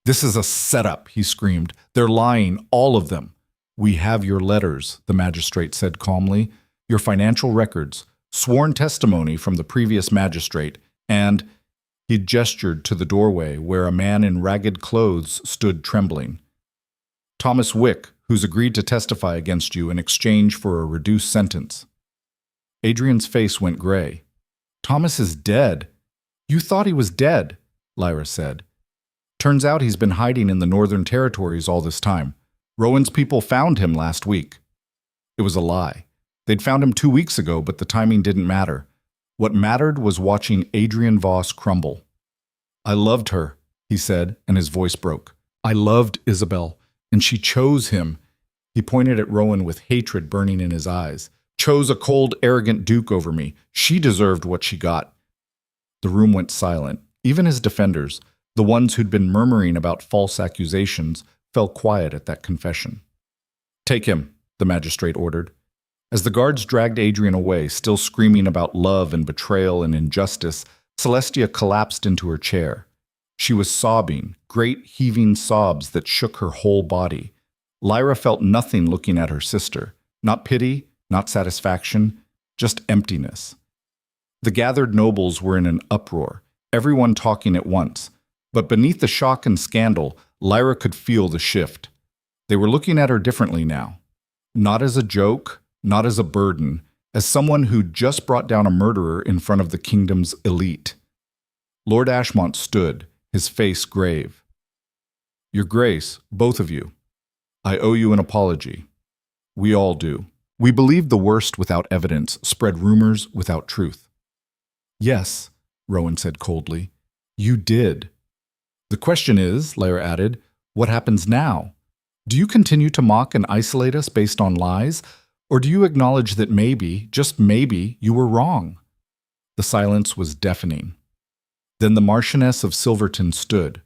This is a setup, he screamed. They're lying, all of them. We have your letters, the magistrate said calmly. Your financial records, sworn testimony from the previous magistrate, and he gestured to the doorway where a man in ragged clothes stood trembling. Thomas Wick, who's agreed to testify against you in exchange for a reduced sentence. Adrian's face went gray. Thomas is dead. You thought he was dead, Lyra said. Turns out he's been hiding in the Northern Territories all this time. Rowan's people found him last week. It was a lie. They'd found him 2 weeks ago, but the timing didn't matter. What mattered was watching Adrian Voss crumble. I loved her, he said, and his voice broke. I loved Isabel, and she chose him. He pointed at Rowan with hatred burning in his eyes. Chose a cold, arrogant duke over me. She deserved what she got. The room went silent. Even his defenders, the ones who'd been murmuring about false accusations, fell quiet at that confession. Take him, the magistrate ordered. As the guards dragged Adrian away, still screaming about love and betrayal and injustice, Celestia collapsed into her chair. She was sobbing, great heaving sobs that shook her whole body. Lyra felt nothing looking at her sister. Not pity, not satisfaction, just emptiness. The gathered nobles were in an uproar, everyone talking at once. But beneath the shock and scandal, Lyra could feel the shift. They were looking at her differently now. Not as a joke, not as a burden, as someone who'd just brought down a murderer in front of the kingdom's elite. Lord Ashmont stood, his face grave. Your Grace, both of you, I owe you an apology. We all do. We believed the worst without evidence, spread rumors without truth. Yes, Rowan said coldly, you did. The question is, Lyra added, what happens now? Do you continue to mock and isolate us based on lies, or do you acknowledge that maybe, just maybe, you were wrong? The silence was deafening. Then the Marchioness of Silverton stood.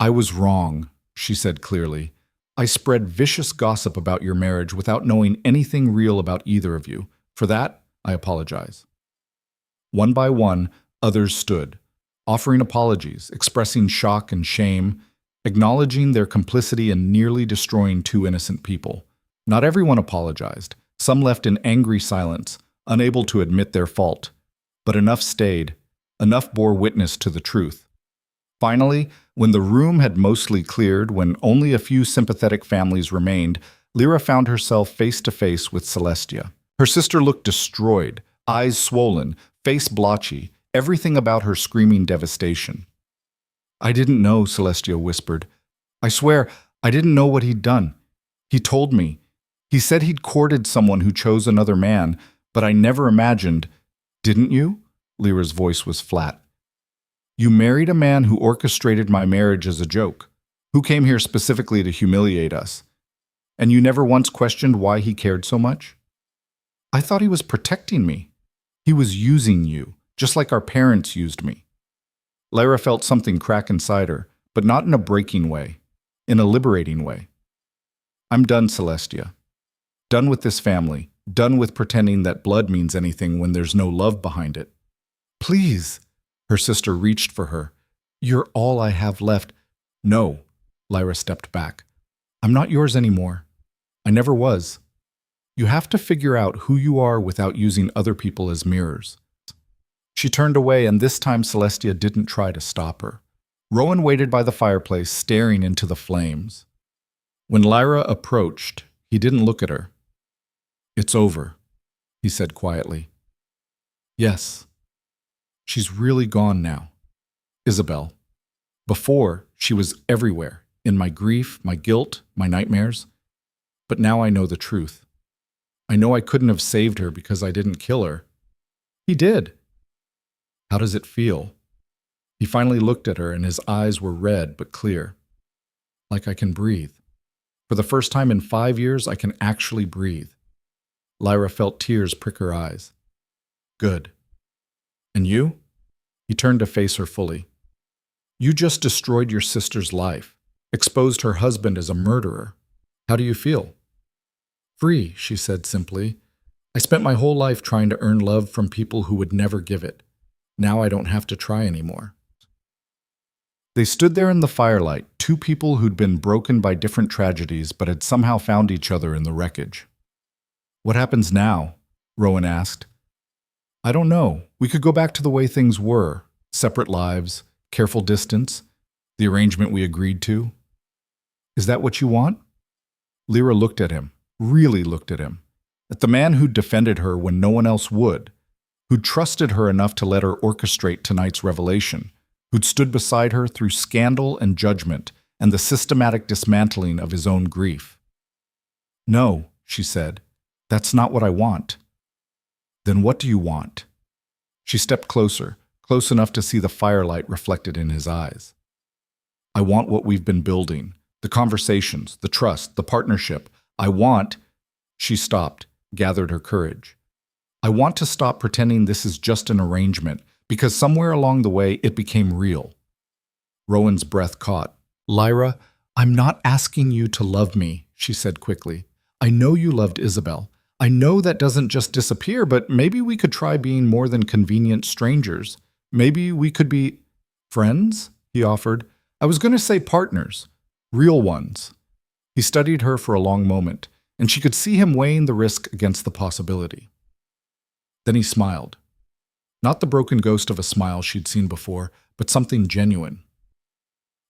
I was wrong, she said clearly. I spread vicious gossip about your marriage without knowing anything real about either of you. For that, I apologize. One by one, others stood, offering apologies, expressing shock and shame, acknowledging their complicity in nearly destroying two innocent people. Not everyone apologized. Some left in angry silence, unable to admit their fault. But enough stayed. Enough bore witness to the truth. Finally, when the room had mostly cleared, when only a few sympathetic families remained, Lyra found herself face to face with Celestia. Her sister looked destroyed, eyes swollen, face blotchy, everything about her screaming devastation. I didn't know, Celestia whispered. I swear, I didn't know what he'd done. He told me. He said he'd courted someone who chose another man, but I never imagined. Didn't you? Lyra's voice was flat. You married a man who orchestrated my marriage as a joke, who came here specifically to humiliate us. And you never once questioned why he cared so much? I thought he was protecting me. He was using you, just like our parents used me. Lyra felt something crack inside her, but not in a breaking way, in a liberating way. I'm done, Celestia. Done with this family, done with pretending that blood means anything when there's no love behind it. Please, her sister reached for her. You're all I have left. No, Lyra stepped back. I'm not yours anymore. I never was. You have to figure out who you are without using other people as mirrors. She turned away, and this time Celestia didn't try to stop her. Rowan waited by the fireplace, staring into the flames. When Lyra approached, he didn't look at her. It's over, he said quietly. Yes. She's really gone now. Isabel. Before, she was everywhere, in my grief, my guilt, my nightmares. But now I know the truth. I know I couldn't have saved her because I didn't kill her. He did. How does it feel? He finally looked at her, and his eyes were red but clear. Like I can breathe. For the first time in 5 years, I can actually breathe. Lyra felt tears prick her eyes. Good. And you? He turned to face her fully. You just destroyed your sister's life, exposed her husband as a murderer. How do you feel? Free, she said simply. I spent my whole life trying to earn love from people who would never give it. Now I don't have to try anymore. They stood there in the firelight, two people who'd been broken by different tragedies but had somehow found each other in the wreckage. What happens now? Rowan asked. I don't know. We could go back to the way things were. Separate lives, careful distance, the arrangement we agreed to. Is that what you want? Lyra looked at him, really looked at him. At the man who'd defended her when no one else would, who'd trusted her enough to let her orchestrate tonight's revelation, who'd stood beside her through scandal and judgment and the systematic dismantling of his own grief. "No," she said, "that's not what I want." "Then what do you want?" She stepped closer, close enough to see the firelight reflected in his eyes. "I want what we've been building, the conversations, the trust, the partnership. I want—" She stopped, gathered her courage. "I want to stop pretending this is just an arrangement, because somewhere along the way it became real." Rowan's breath caught. "Lyra, I'm not asking you to love me," she said quickly. "I know you loved Isabel. I know that doesn't just disappear, but maybe we could try being more than convenient strangers. Maybe we could be friends," he offered. "I was going to say partners, real ones." He studied her for a long moment, and she could see him weighing the risk against the possibility. Then he smiled. Not the broken ghost of a smile she'd seen before, but something genuine.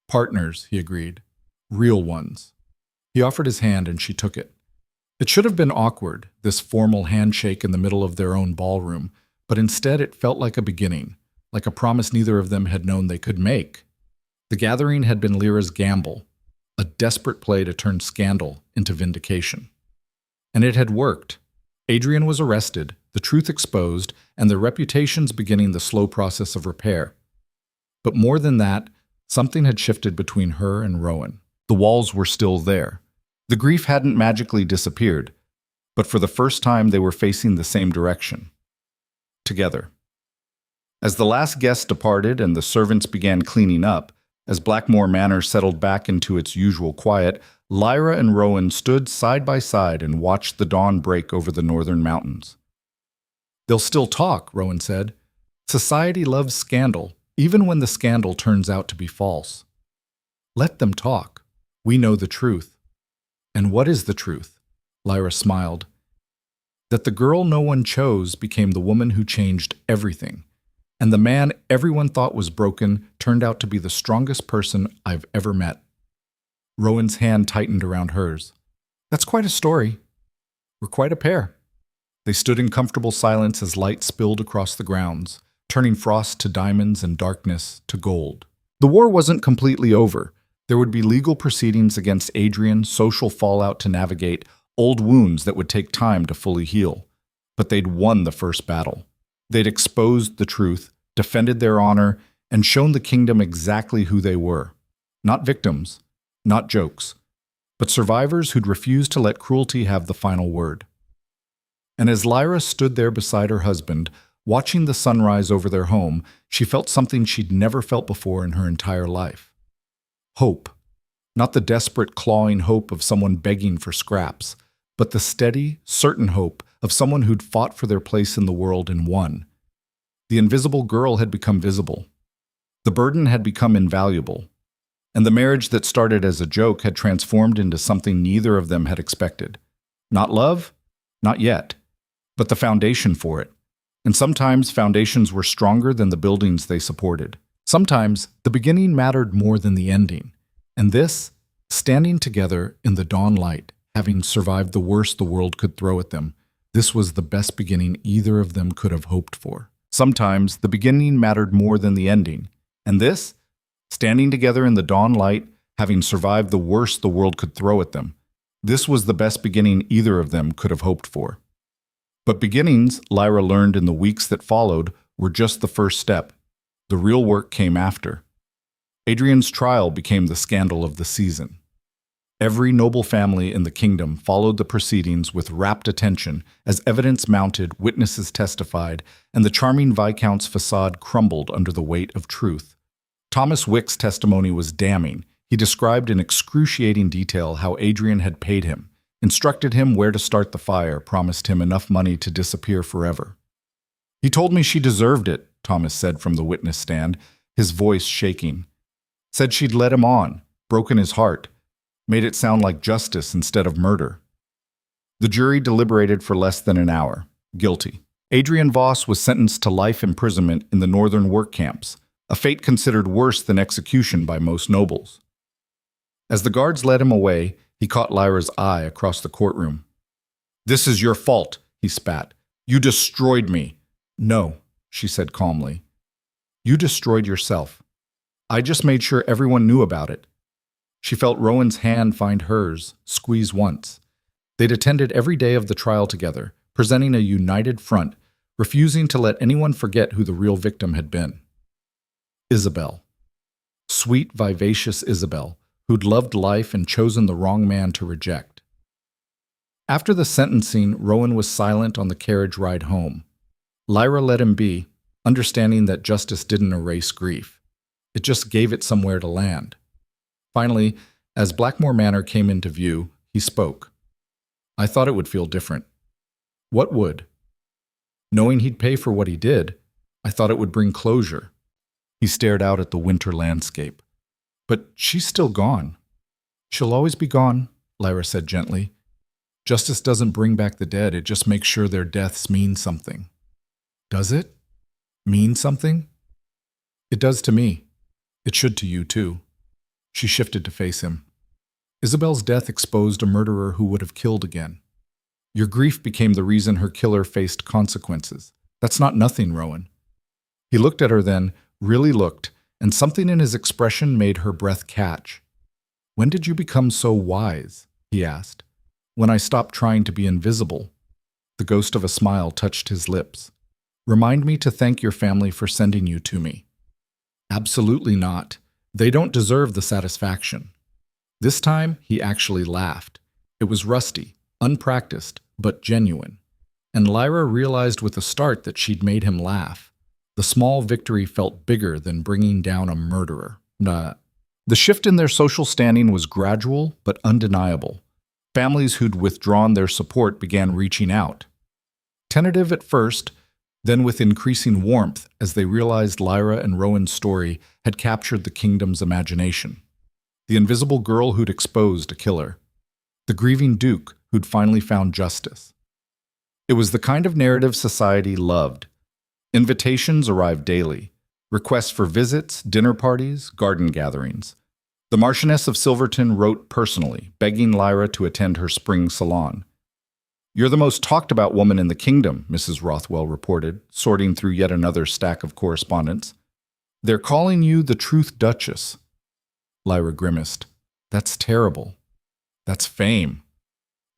"Partners," he agreed. "Real ones." He offered his hand and she took it. It should have been awkward, this formal handshake in the middle of their own ballroom, but instead it felt like a beginning, like a promise neither of them had known they could make. The gathering had been Lyra's gamble, a desperate play to turn scandal into vindication. And it had worked. Adrian was arrested, the truth exposed, and their reputations beginning the slow process of repair. But more than that, something had shifted between her and Rowan. The walls were still there. The grief hadn't magically disappeared, but for the first time they were facing the same direction. Together. As the last guest departed and the servants began cleaning up, as Blackmore Manor settled back into its usual quiet, Lyra and Rowan stood side by side and watched the dawn break over the northern mountains. "They'll still talk," Rowan said. "Society loves scandal, even when the scandal turns out to be false. Let them talk. We know the truth." "And what is the truth?" Lyra smiled. "That the girl no one chose became the woman who changed everything. And the man everyone thought was broken turned out to be the strongest person I've ever met." Rowan's hand tightened around hers. "That's quite a story. We're quite a pair." They stood in comfortable silence as light spilled across the grounds, turning frost to diamonds and darkness to gold. The war wasn't completely over. There would be legal proceedings against Adrian, social fallout to navigate, old wounds that would take time to fully heal. But they'd won the first battle. They'd exposed the truth, defended their honor, and shown the kingdom exactly who they were. Not victims, not jokes, but survivors who'd refused to let cruelty have the final word. And as Lyra stood there beside her husband, watching the sunrise over their home, she felt something she'd never felt before in her entire life. Hope. Not the desperate, clawing hope of someone begging for scraps, but the steady, certain hope of someone who'd fought for their place in the world and won. The invisible girl had become visible. The burden had become invaluable. And the marriage that started as a joke had transformed into something neither of them had expected. Not love? Not yet. But the foundation for it. And sometimes foundations were stronger than the buildings they supported. Sometimes the beginning mattered more than the ending. And this, standing together in the dawn light, having survived the worst the world could throw at them, this was the best beginning either of them could have hoped for. Sometimes the beginning mattered more than the ending. And this, standing together in the dawn light, having survived the worst the world could throw at them, this was the best beginning either of them could have hoped for. But beginnings, Lyra learned in the weeks that followed, were just the first step. The real work came after. Adrian's trial became the scandal of the season. Every noble family in the kingdom followed the proceedings with rapt attention as evidence mounted, witnesses testified, and the charming Viscount's facade crumbled under the weight of truth. Thomas Wick's testimony was damning. He described in excruciating detail how Adrian had paid him, instructed him where to start the fire, promised him enough money to disappear forever. "He told me she deserved it," Thomas said from the witness stand, his voice shaking. "Said she'd led him on, broken his heart, made it sound like justice instead of murder." The jury deliberated for less than an hour. Guilty. Adrian Voss was sentenced to life imprisonment in the northern work camps, a fate considered worse than execution by most nobles. As the guards led him away, he caught Lyra's eye across the courtroom. "This is your fault," he spat. "You destroyed me." "No," she said calmly. "You destroyed yourself. I just made sure everyone knew about it. She felt Rowan's hand find hers, squeeze once. They'd attended every day of the trial together, presenting a united front, refusing to let anyone forget who the real victim had been. Isabel. Sweet, vivacious Isabel, who'd loved life and chosen the wrong man to reject. After the sentencing, Rowan was silent on the carriage ride home. Lyra let him be, understanding that justice didn't erase grief. It just gave it somewhere to land. Finally, as Blackmore Manor came into view, he spoke. I thought it would feel different. What would? Knowing he'd pay for what he did, I thought it would bring closure. He stared out at the winter landscape. But she's still gone. She'll always be gone, Lyra said gently. Justice doesn't bring back the dead, it just makes sure their deaths mean something. Does it? Mean something? It does to me. It should to you, too. She shifted to face him. Isabel's death exposed a murderer who would have killed again. Your grief became the reason her killer faced consequences. That's not nothing, Rowan. He looked at her then, really looked, and something in his expression made her breath catch. When did you become so wise? He asked. When I stopped trying to be invisible. The ghost of a smile touched his lips. Remind me to thank your family for sending you to me. Absolutely not. They don't deserve the satisfaction. This time, he actually laughed. It was rusty, unpracticed, but genuine. And Lyra realized with a start that she'd made him laugh. The small victory felt bigger than bringing down a murderer. The shift in their social standing was gradual but undeniable. Families who'd withdrawn their support began reaching out. Tentative at first, then with increasing warmth as they realized Lyra and Rowan's story had captured the kingdom's imagination. The invisible girl who'd exposed a killer. The grieving duke who'd finally found justice. It was the kind of narrative society loved. Invitations arrived daily. Requests for visits, dinner parties, garden gatherings. The Marchioness of Silverton wrote personally, begging Lyra to attend her spring salon. You're the most talked-about woman in the kingdom, Mrs. Rothwell reported, sorting through yet another stack of correspondence. They're calling you the Truth Duchess. Lyra grimaced. That's terrible. That's fame.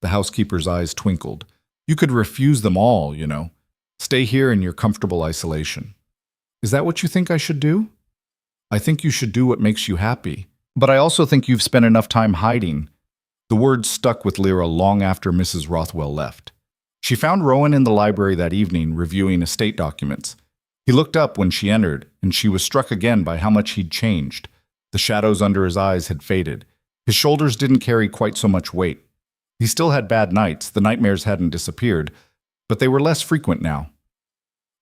The housekeeper's eyes twinkled. You could refuse them all, you know. Stay here in your comfortable isolation. Is that what you think I should do? I think you should do what makes you happy. But I also think you've spent enough time hiding. The words stuck with Lyra long after Mrs. Rothwell left. She found Rowan in the library that evening, reviewing estate documents. He looked up when she entered, and she was struck again by how much he'd changed. The shadows under his eyes had faded. His shoulders didn't carry quite so much weight. He still had bad nights, the nightmares hadn't disappeared, but they were less frequent now.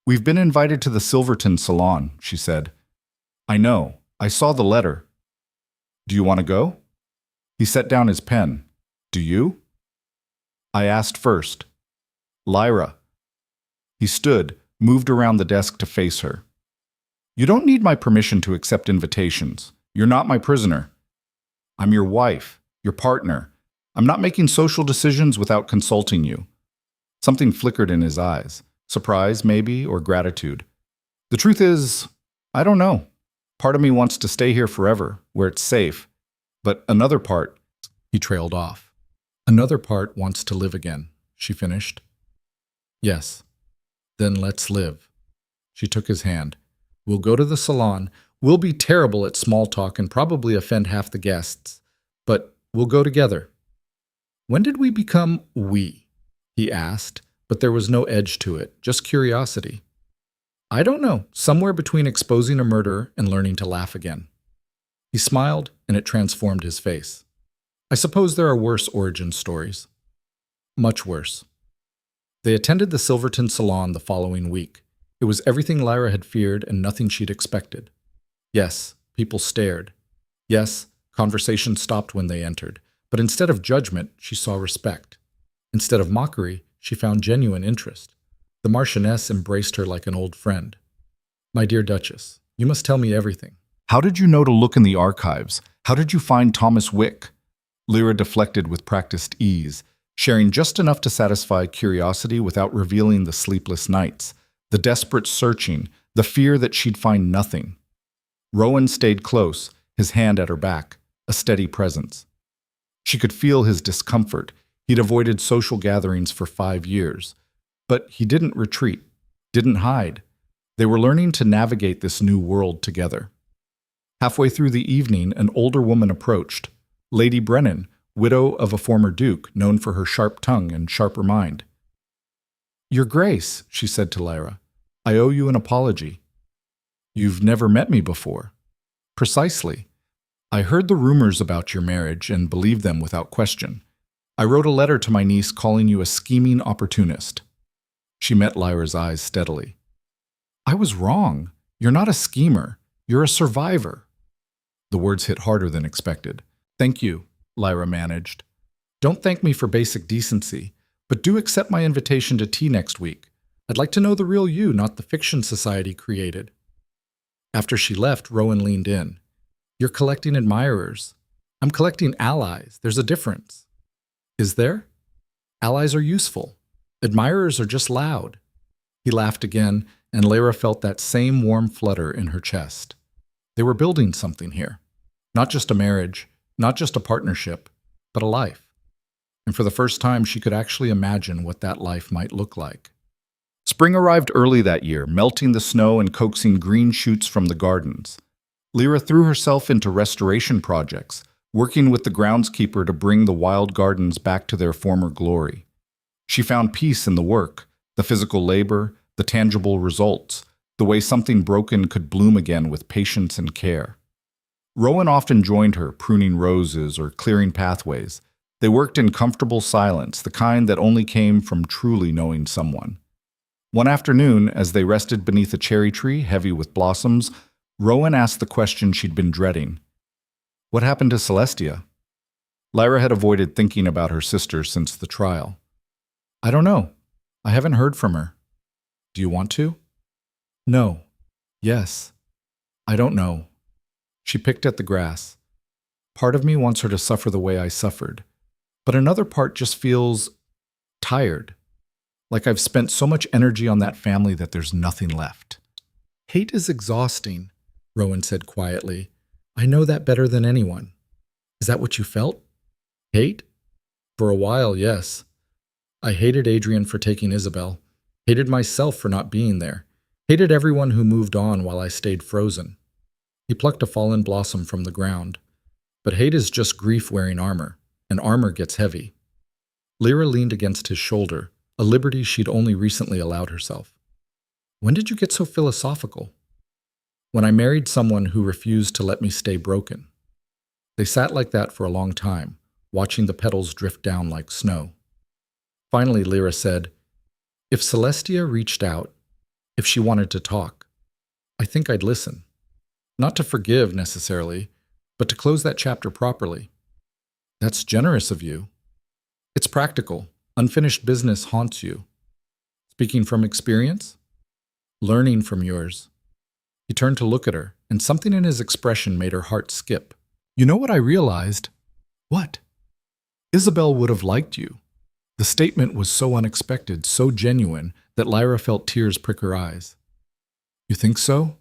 We've been invited to the Silverton salon, she said. I know. I saw the letter. Do you want to go? He set down his pen. Do you? I asked first. Lyra. He stood, moved around the desk to face her. You don't need my permission to accept invitations. You're not my prisoner. I'm your wife, your partner. I'm not making social decisions without consulting you. Something flickered in his eyes. Surprise, maybe, or gratitude. The truth is, I don't know. Part of me wants to stay here forever, where it's safe. But another part, he trailed off. Another part wants to live again, she finished. Yes. Then let's live. She took his hand. We'll go to the salon. We'll be terrible at small talk and probably offend half the guests. But we'll go together. When did we become we? He asked, but there was no edge to it, just curiosity. I don't know, somewhere between exposing a murderer and learning to laugh again. He smiled, and it transformed his face. I suppose there are worse origin stories. Much worse. They attended the Silverton salon the following week. It was everything Lyra had feared and nothing she'd expected. Yes, people stared. Yes, conversation stopped when they entered. But instead of judgment, she saw respect. Instead of mockery, she found genuine interest. The Marchioness embraced her like an old friend. My dear Duchess, you must tell me everything. How did you know to look in the archives? How did you find Thomas Wick? Lyra deflected with practiced ease, sharing just enough to satisfy curiosity without revealing the sleepless nights, the desperate searching, the fear that she'd find nothing. Rowan stayed close, his hand at her back, a steady presence. She could feel his discomfort. He'd avoided social gatherings for 5 years. But he didn't retreat, didn't hide. They were learning to navigate this new world together. Halfway through the evening, an older woman approached, Lady Brennan, widow of a former duke, known for her sharp tongue and sharper mind. "Your Grace," she said to Lyra, "I owe you an apology." "You've never met me before." "Precisely. I heard the rumors about your marriage and believed them without question. I wrote a letter to my niece calling you a scheming opportunist." She met Lyra's eyes steadily. "I was wrong. You're not a schemer. You're a survivor." The words hit harder than expected. "Thank you," Lyra managed. "Don't thank me for basic decency, but do accept my invitation to tea next week. I'd like to know the real you, not the fiction society created." After she left, Rowan leaned in. "You're collecting admirers. I'm collecting allies. There's a difference." "Is there?" "Allies are useful. Admirers are just loud." He laughed again, and Lyra felt that same warm flutter in her chest. They were building something here. Not just a marriage, not just a partnership, but a life. And for the first time, she could actually imagine what that life might look like. Spring arrived early that year, melting the snow and coaxing green shoots from the gardens. Lyra threw herself into restoration projects, working with the groundskeeper to bring the wild gardens back to their former glory. She found peace in the work, the physical labor, the tangible results, the way something broken could bloom again with patience and care. Rowan often joined her, pruning roses or clearing pathways. They worked in comfortable silence, the kind that only came from truly knowing someone. One afternoon, as they rested beneath a cherry tree heavy with blossoms, Rowan asked the question she'd been dreading. "What happened to Celestia?" Lyra had avoided thinking about her sister since the trial. "I don't know. I haven't heard from her." "Do you want to?" "No. Yes. I don't know." She picked at the grass. "Part of me wants her to suffer the way I suffered, but another part just feels tired. Like I've spent so much energy on that family that there's nothing left." "Hate is exhausting," Rowan said quietly. "I know that better than anyone." "Is that what you felt? Hate?" "For a while, yes. I hated Adrian for taking Isabel, hated myself for not being there, hated everyone who moved on while I stayed frozen." He plucked a fallen blossom from the ground. "But hate is just grief wearing armor, and armor gets heavy." Lyra leaned against his shoulder, a liberty she'd only recently allowed herself. "When did you get so philosophical?" "When I married someone who refused to let me stay broken." They sat like that for a long time, watching the petals drift down like snow. Finally, Lyra said, "If Celestia reached out, if she wanted to talk, I think I'd listen. Not to forgive, necessarily, but to close that chapter properly." "That's generous of you." "It's practical. Unfinished business haunts you." "Speaking from experience?" "Learning from yours." He turned to look at her, and something in his expression made her heart skip. "You know what I realized?" "What?" "Isabel would have liked you." The statement was so unexpected, so genuine, that Lyra felt tears prick her eyes. "You think so?"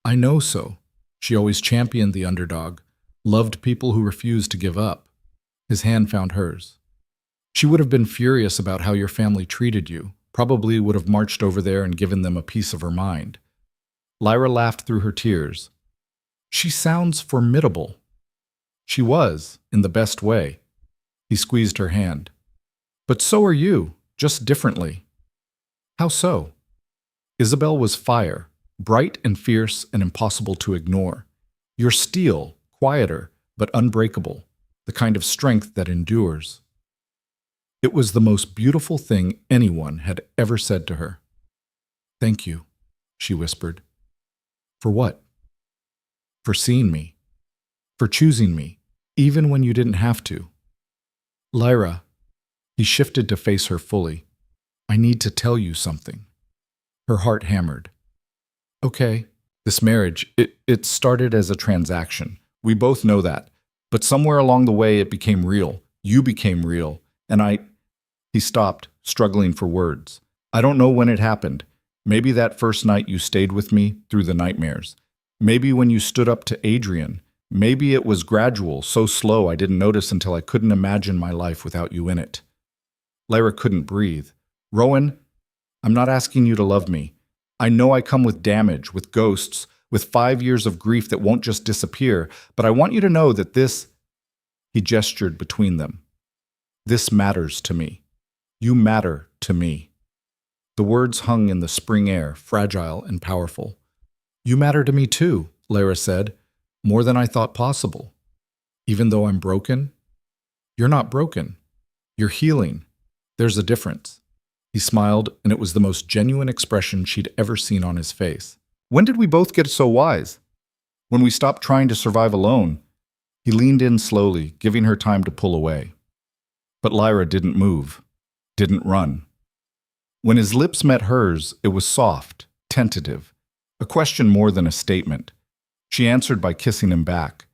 "I know so. She always championed the underdog, loved people who refused to give up." His hand found hers. "She would have been furious about how your family treated you, probably would have marched over there and given them a piece of her mind." Lyra laughed through her tears. "She sounds formidable." "She was, in the best way." He squeezed her hand. "But so are you, just differently." "How so?" "Isabel was fire, bright and fierce and impossible to ignore. You're steel, quieter, but unbreakable, the kind of strength that endures." It was the most beautiful thing anyone had ever said to her. "Thank you," she whispered. "For what?" "For seeing me. For choosing me, even when you didn't have to." "Lyra," he shifted to face her fully, "I need to tell you something." Her heart hammered. "Okay, this marriage, it started as a transaction. We both know that. But somewhere along the way it became real. You became real. And He stopped, struggling for words. "I don't know when it happened. Maybe that first night you stayed with me through the nightmares. Maybe when you stood up to Adrian. Maybe it was gradual, so slow I didn't notice until I couldn't imagine my life without you in it. Lyra couldn't breathe. Rowan, I'm not asking you to love me. I know I come with damage, with ghosts, with 5 years of grief that won't just disappear, but I want you to know that this, he gestured between them, this matters to me. You matter to me. The words hung in the spring air, fragile and powerful. You matter to me too, Lyra said, more than I thought possible. Even though I'm broken? You're not broken. You're healing. There's a difference. He smiled, and it was the most genuine expression she'd ever seen on his face. When did we both get so wise? When we stopped trying to survive alone. He leaned in slowly, giving her time to pull away. But Lyra didn't move, didn't run. When his lips met hers, it was soft, tentative, a question more than a statement. She answered by kissing him back.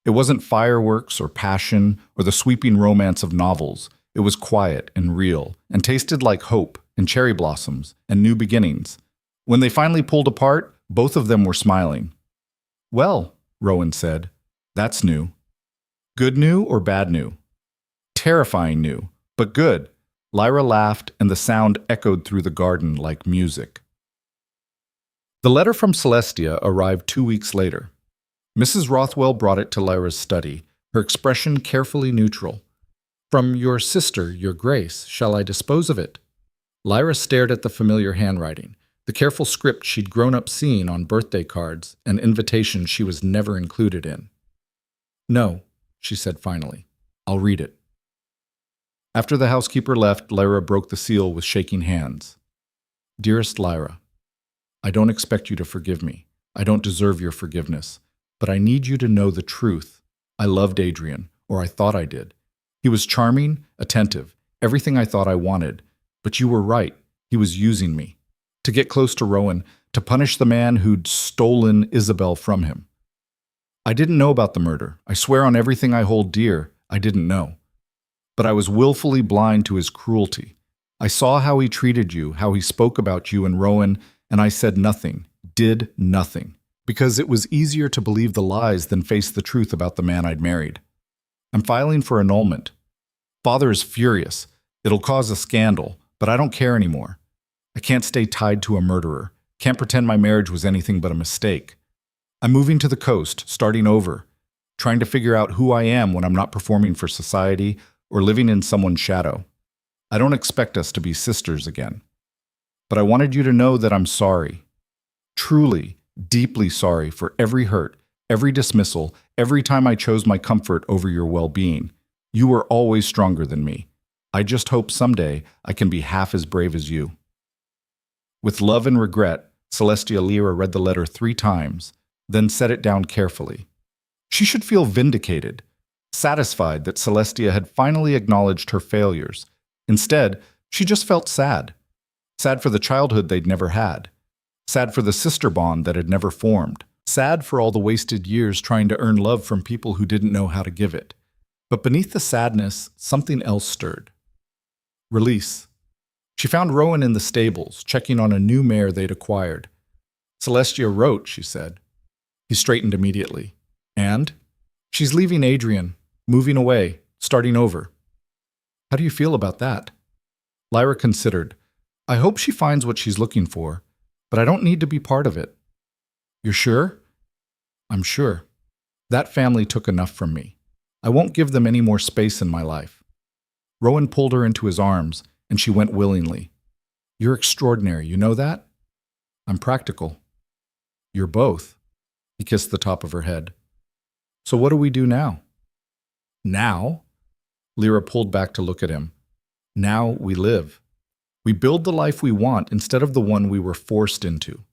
It wasn't fireworks or passion or the sweeping romance of novels. It was quiet and real, and tasted like hope and cherry blossoms and new beginnings. When they finally pulled apart, both of them were smiling. Well, Rowan said, that's new. Good new or bad new? Terrifying new, but good. Lyra laughed, and the sound echoed through the garden like music. The letter from Celestia arrived 2 weeks later. Mrs. Rothwell brought it to Lyra's study, her expression carefully neutral. From your sister, your grace, shall I dispose of it? Lyra stared at the familiar handwriting, the careful script she'd grown up seeing on birthday cards and invitations she was never included in. No, she said finally. I'll read it. After the housekeeper left, Lyra broke the seal with shaking hands. Dearest Lyra, I don't expect you to forgive me. I don't deserve your forgiveness. But I need you to know the truth. I loved Adrian, or I thought I did. He was charming, attentive, everything I thought I wanted. But you were right. He was using me. To get close to Rowan, to punish the man who'd stolen Isabel from him. I didn't know about the murder. I swear on everything I hold dear, I didn't know. But I was willfully blind to his cruelty. I saw how he treated you, how he spoke about you and Rowan, and I said nothing, did nothing. Because it was easier to believe the lies than face the truth about the man I'd married. I'm filing for annulment. Father is furious. It'll cause a scandal, but I don't care anymore. I can't stay tied to a murderer. Can't pretend my marriage was anything but a mistake. I'm moving to the coast, starting over, trying to figure out who I am when I'm not performing for society or living in someone's shadow. I don't expect us to be sisters again. But I wanted you to know that I'm sorry. Truly, deeply sorry for every hurt, every dismissal, every time I chose my comfort over your well-being. You were always stronger than me. I just hope someday I can be half as brave as you. With love and regret, Celestia Lyra read the letter 3 times, then set it down carefully. She should feel vindicated, satisfied that Celestia had finally acknowledged her failures. Instead, she just felt sad. Sad for the childhood they'd never had. Sad for the sister bond that had never formed. Sad for all the wasted years trying to earn love from people who didn't know how to give it. But beneath the sadness, something else stirred. Release. She found Rowan in the stables, checking on a new mare they'd acquired. Celestia wrote, she said. He straightened immediately. And? She's leaving Adrian, moving away, starting over. How do you feel about that? Lyra considered. I hope she finds what she's looking for, but I don't need to be part of it. You're sure? I'm sure. That family took enough from me. I won't give them any more space in my life. Rowan pulled her into his arms, and she went willingly. You're extraordinary, you know that? I'm practical. You're both. He kissed the top of her head. So what do we do now? Now? Lyra pulled back to look at him. Now we live. We build the life we want instead of the one we were forced into.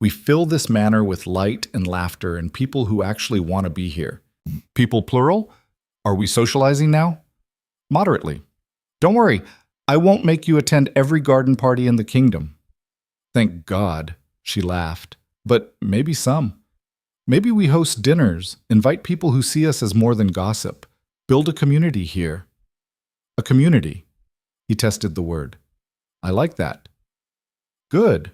We fill this manor with light and laughter and people who actually want to be here. People plural? Are we socializing now? Moderately. Don't worry, I won't make you attend every garden party in the kingdom. Thank God, she laughed. But maybe some. Maybe we host dinners, invite people who see us as more than gossip, build a community here. A community. He tested the word. I like that. Good.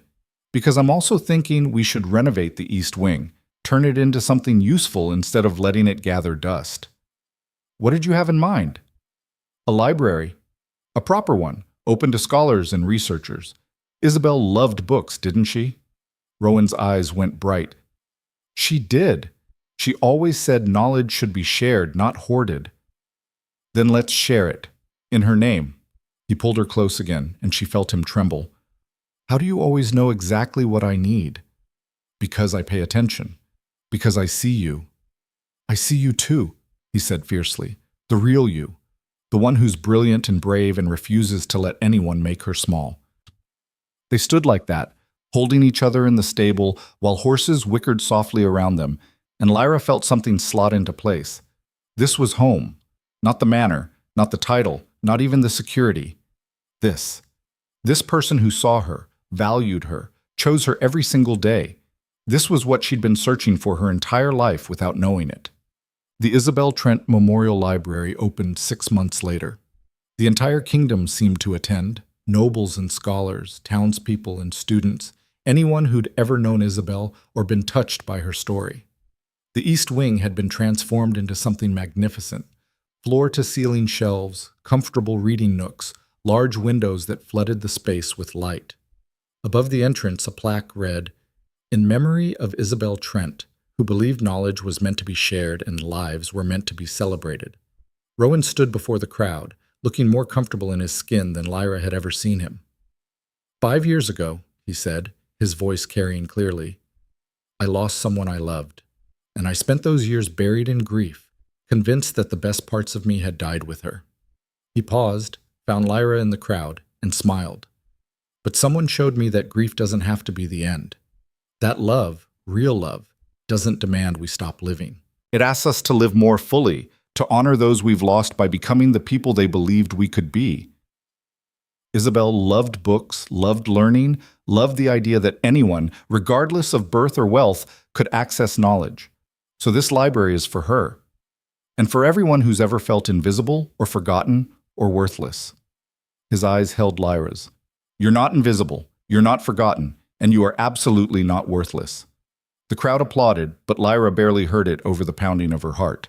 Because I'm also thinking we should renovate the East Wing, turn it into something useful instead of letting it gather dust. What did you have in mind? A library. A proper one, open to scholars and researchers. Isabel loved books, didn't she? Rowan's eyes went bright. She did. She always said knowledge should be shared, not hoarded. Then let's share it. In her name. He pulled her close again, and she felt him tremble. How do you always know exactly what I need? Because I pay attention. Because I see you. I see you too, he said fiercely. The real you. The one who's brilliant and brave and refuses to let anyone make her small. They stood like that, holding each other in the stable while horses whickered softly around them, and Lyra felt something slot into place. This was home. Not the manor, not the title, not even the security. This. This person who saw her, valued her, chose her every single day. This was what she'd been searching for her entire life without knowing it. The Isabel Trent Memorial Library opened 6 months later. The entire kingdom seemed to attend, nobles and scholars, townspeople and students, anyone who'd ever known Isabel or been touched by her story. The East Wing had been transformed into something magnificent. Floor-to-ceiling shelves, comfortable reading nooks, large windows that flooded the space with light. Above the entrance, a plaque read, "In memory of Isabel Trent, who believed knowledge was meant to be shared and lives were meant to be celebrated." Rowan stood before the crowd, looking more comfortable in his skin than Lyra had ever seen him. 5 years ago, he said, his voice carrying clearly, I lost someone I loved, and I spent those years buried in grief, convinced that the best parts of me had died with her. He paused, found Lyra in the crowd, and smiled. But someone showed me that grief doesn't have to be the end. That love, real love, doesn't demand we stop living. It asks us to live more fully, to honor those we've lost by becoming the people they believed we could be. Isabel loved books, loved learning, loved the idea that anyone, regardless of birth or wealth, could access knowledge. So this library is for her. And for everyone who's ever felt invisible or forgotten or worthless. His eyes held Lyra's. You're not invisible, you're not forgotten, and you are absolutely not worthless. The crowd applauded, but Lyra barely heard it over the pounding of her heart.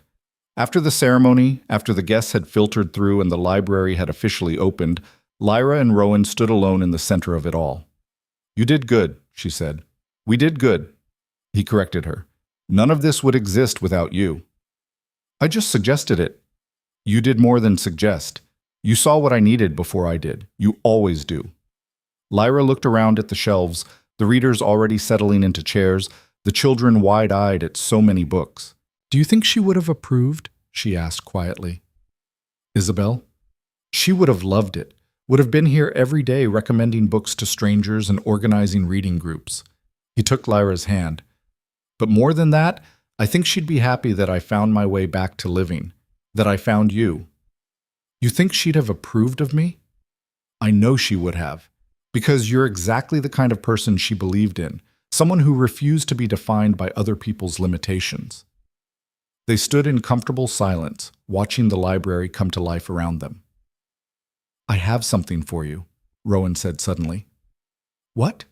After the ceremony, after the guests had filtered through and the library had officially opened, Lyra and Rowan stood alone in the center of it all. You did good, she said. We did good. He corrected her. None of this would exist without you. I just suggested it. You did more than suggest. You saw what I needed before I did. You always do. Lyra looked around at the shelves, the readers already settling into chairs, the children wide-eyed at so many books. Do you think she would have approved? She asked quietly. Isabel? She would have loved it, would have been here every day recommending books to strangers and organizing reading groups. He took Lyra's hand. But more than that, I think she'd be happy that I found my way back to living, that I found you. You think she'd have approved of me? I know she would have, because you're exactly the kind of person she believed in, someone who refused to be defined by other people's limitations. They stood in comfortable silence, watching the library come to life around them. I have something for you, Rowan said suddenly. What?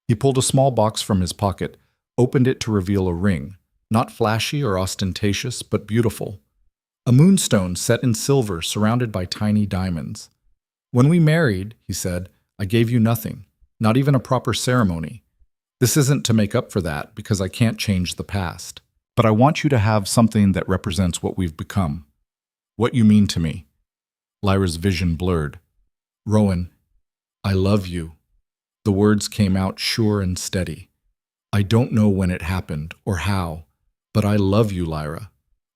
He pulled a small box from his pocket, opened it to reveal a ring, not flashy or ostentatious, but beautiful. A moonstone set in silver surrounded by tiny diamonds. When we married, he said, I gave you nothing, not even a proper ceremony. This isn't to make up for that, because I can't change the past. But I want you to have something that represents what we've become. What you mean to me. Lyra's vision blurred. Rowan, I love you. The words came out sure and steady. I don't know when it happened or how, but I love you, Lyra.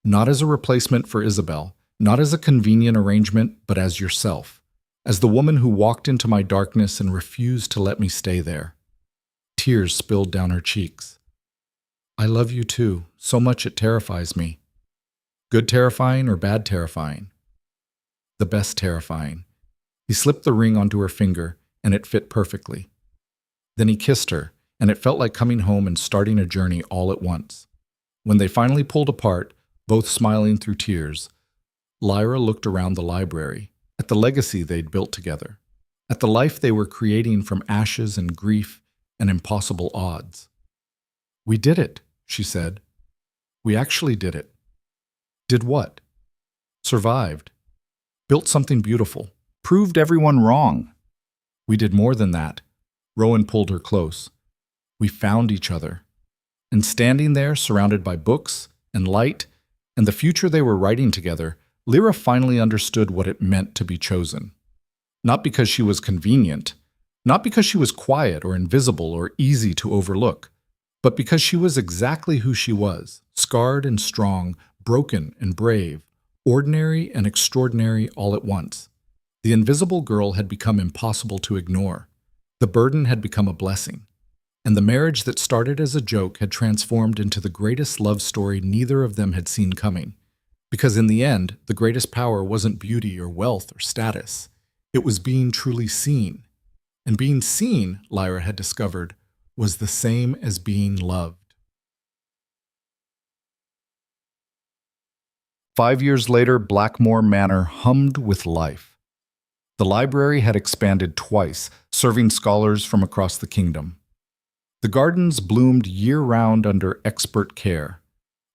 Not as a replacement for Isabel, not as a convenient arrangement, but as yourself. As the woman who walked into my darkness and refused to let me stay there. Tears spilled down her cheeks. I love you too, so much it terrifies me. Good terrifying or bad terrifying? The best terrifying. He slipped the ring onto her finger, and it fit perfectly. Then he kissed her, and it felt like coming home and starting a journey all at once. When they finally pulled apart, both smiling through tears, Lyra looked around the library, at the legacy they'd built together, at the life they were creating from ashes and grief and impossible odds. We did it, she said. We actually did it. Did what? Survived. Built something beautiful. Proved everyone wrong. We did more than that. Rowan pulled her close. We found each other. And standing there, surrounded by books and light and the future they were writing together, Lyra finally understood what it meant to be chosen. Not because she was convenient, not because she was quiet or invisible or easy to overlook, but because she was exactly who she was, scarred and strong, broken and brave, ordinary and extraordinary all at once. The invisible girl had become impossible to ignore. The burden had become a blessing. And the marriage that started as a joke had transformed into the greatest love story neither of them had seen coming. Because in the end, the greatest power wasn't beauty or wealth or status. It was being truly seen. And being seen, Lyra had discovered, was the same as being loved. 5 years later, Blackmore Manor hummed with life. The library had expanded twice, serving scholars from across the kingdom. The gardens bloomed year-round under expert care.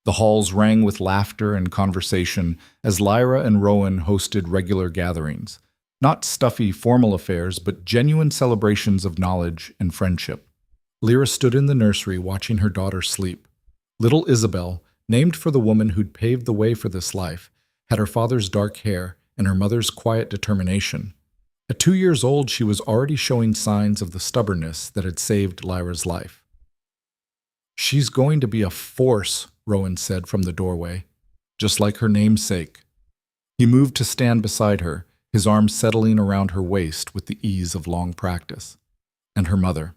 The halls rang with laughter and conversation as Lyra and Rowan hosted regular gatherings. Not stuffy, formal affairs, but genuine celebrations of knowledge and friendship. Lyra stood in the nursery watching her daughter sleep. Little Isabel, named for the woman who'd paved the way for this life, had her father's dark hair and her mother's quiet determination. At 2 years old, she was already showing signs of the stubbornness that had saved Lyra's life. She's going to be a force, Rowan said from the doorway, just like her namesake. He moved to stand beside her, his arms settling around her waist with the ease of long practice. And her mother.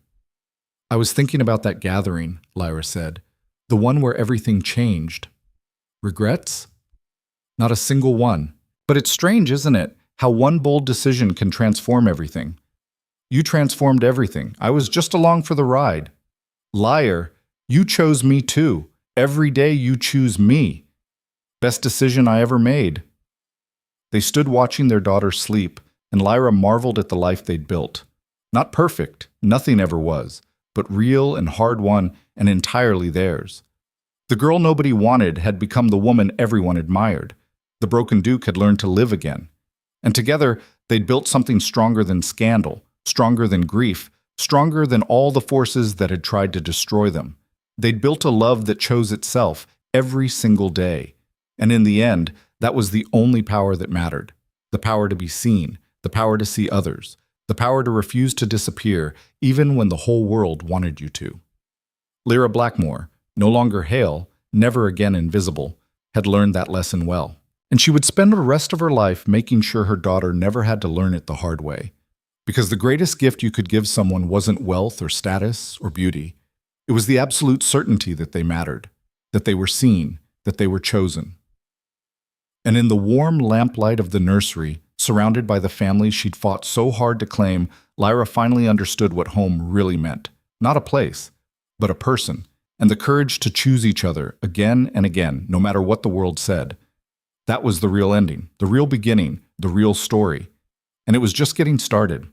I was thinking about that gathering, Lyra said, the one where everything changed. Regrets? Not a single one. But it's strange, isn't it, how one bold decision can transform everything. You transformed everything. I was just along for the ride. Liar, you chose me too. Every day you choose me. Best decision I ever made. They stood watching their daughter sleep, and Lyra marveled at the life they'd built. Not perfect, nothing ever was, but real and hard-won and entirely theirs. The girl nobody wanted had become the woman everyone admired. The broken duke had learned to live again. And together, they'd built something stronger than scandal, stronger than grief, stronger than all the forces that had tried to destroy them. They'd built a love that chose itself every single day. And in the end, that was the only power that mattered. The power to be seen, the power to see others, the power to refuse to disappear even when the whole world wanted you to. Lyra Blackmore, no longer hale, never again invisible, had learned that lesson well. And she would spend the rest of her life making sure her daughter never had to learn it the hard way. Because the greatest gift you could give someone wasn't wealth or status or beauty. It was the absolute certainty that they mattered, that they were seen, that they were chosen. And in the warm lamplight of the nursery, surrounded by the family she'd fought so hard to claim, Lyra finally understood what home really meant. Not a place, but a person, and the courage to choose each other again and again, no matter what the world said. That was the real ending, the real beginning, the real story. And it was just getting started.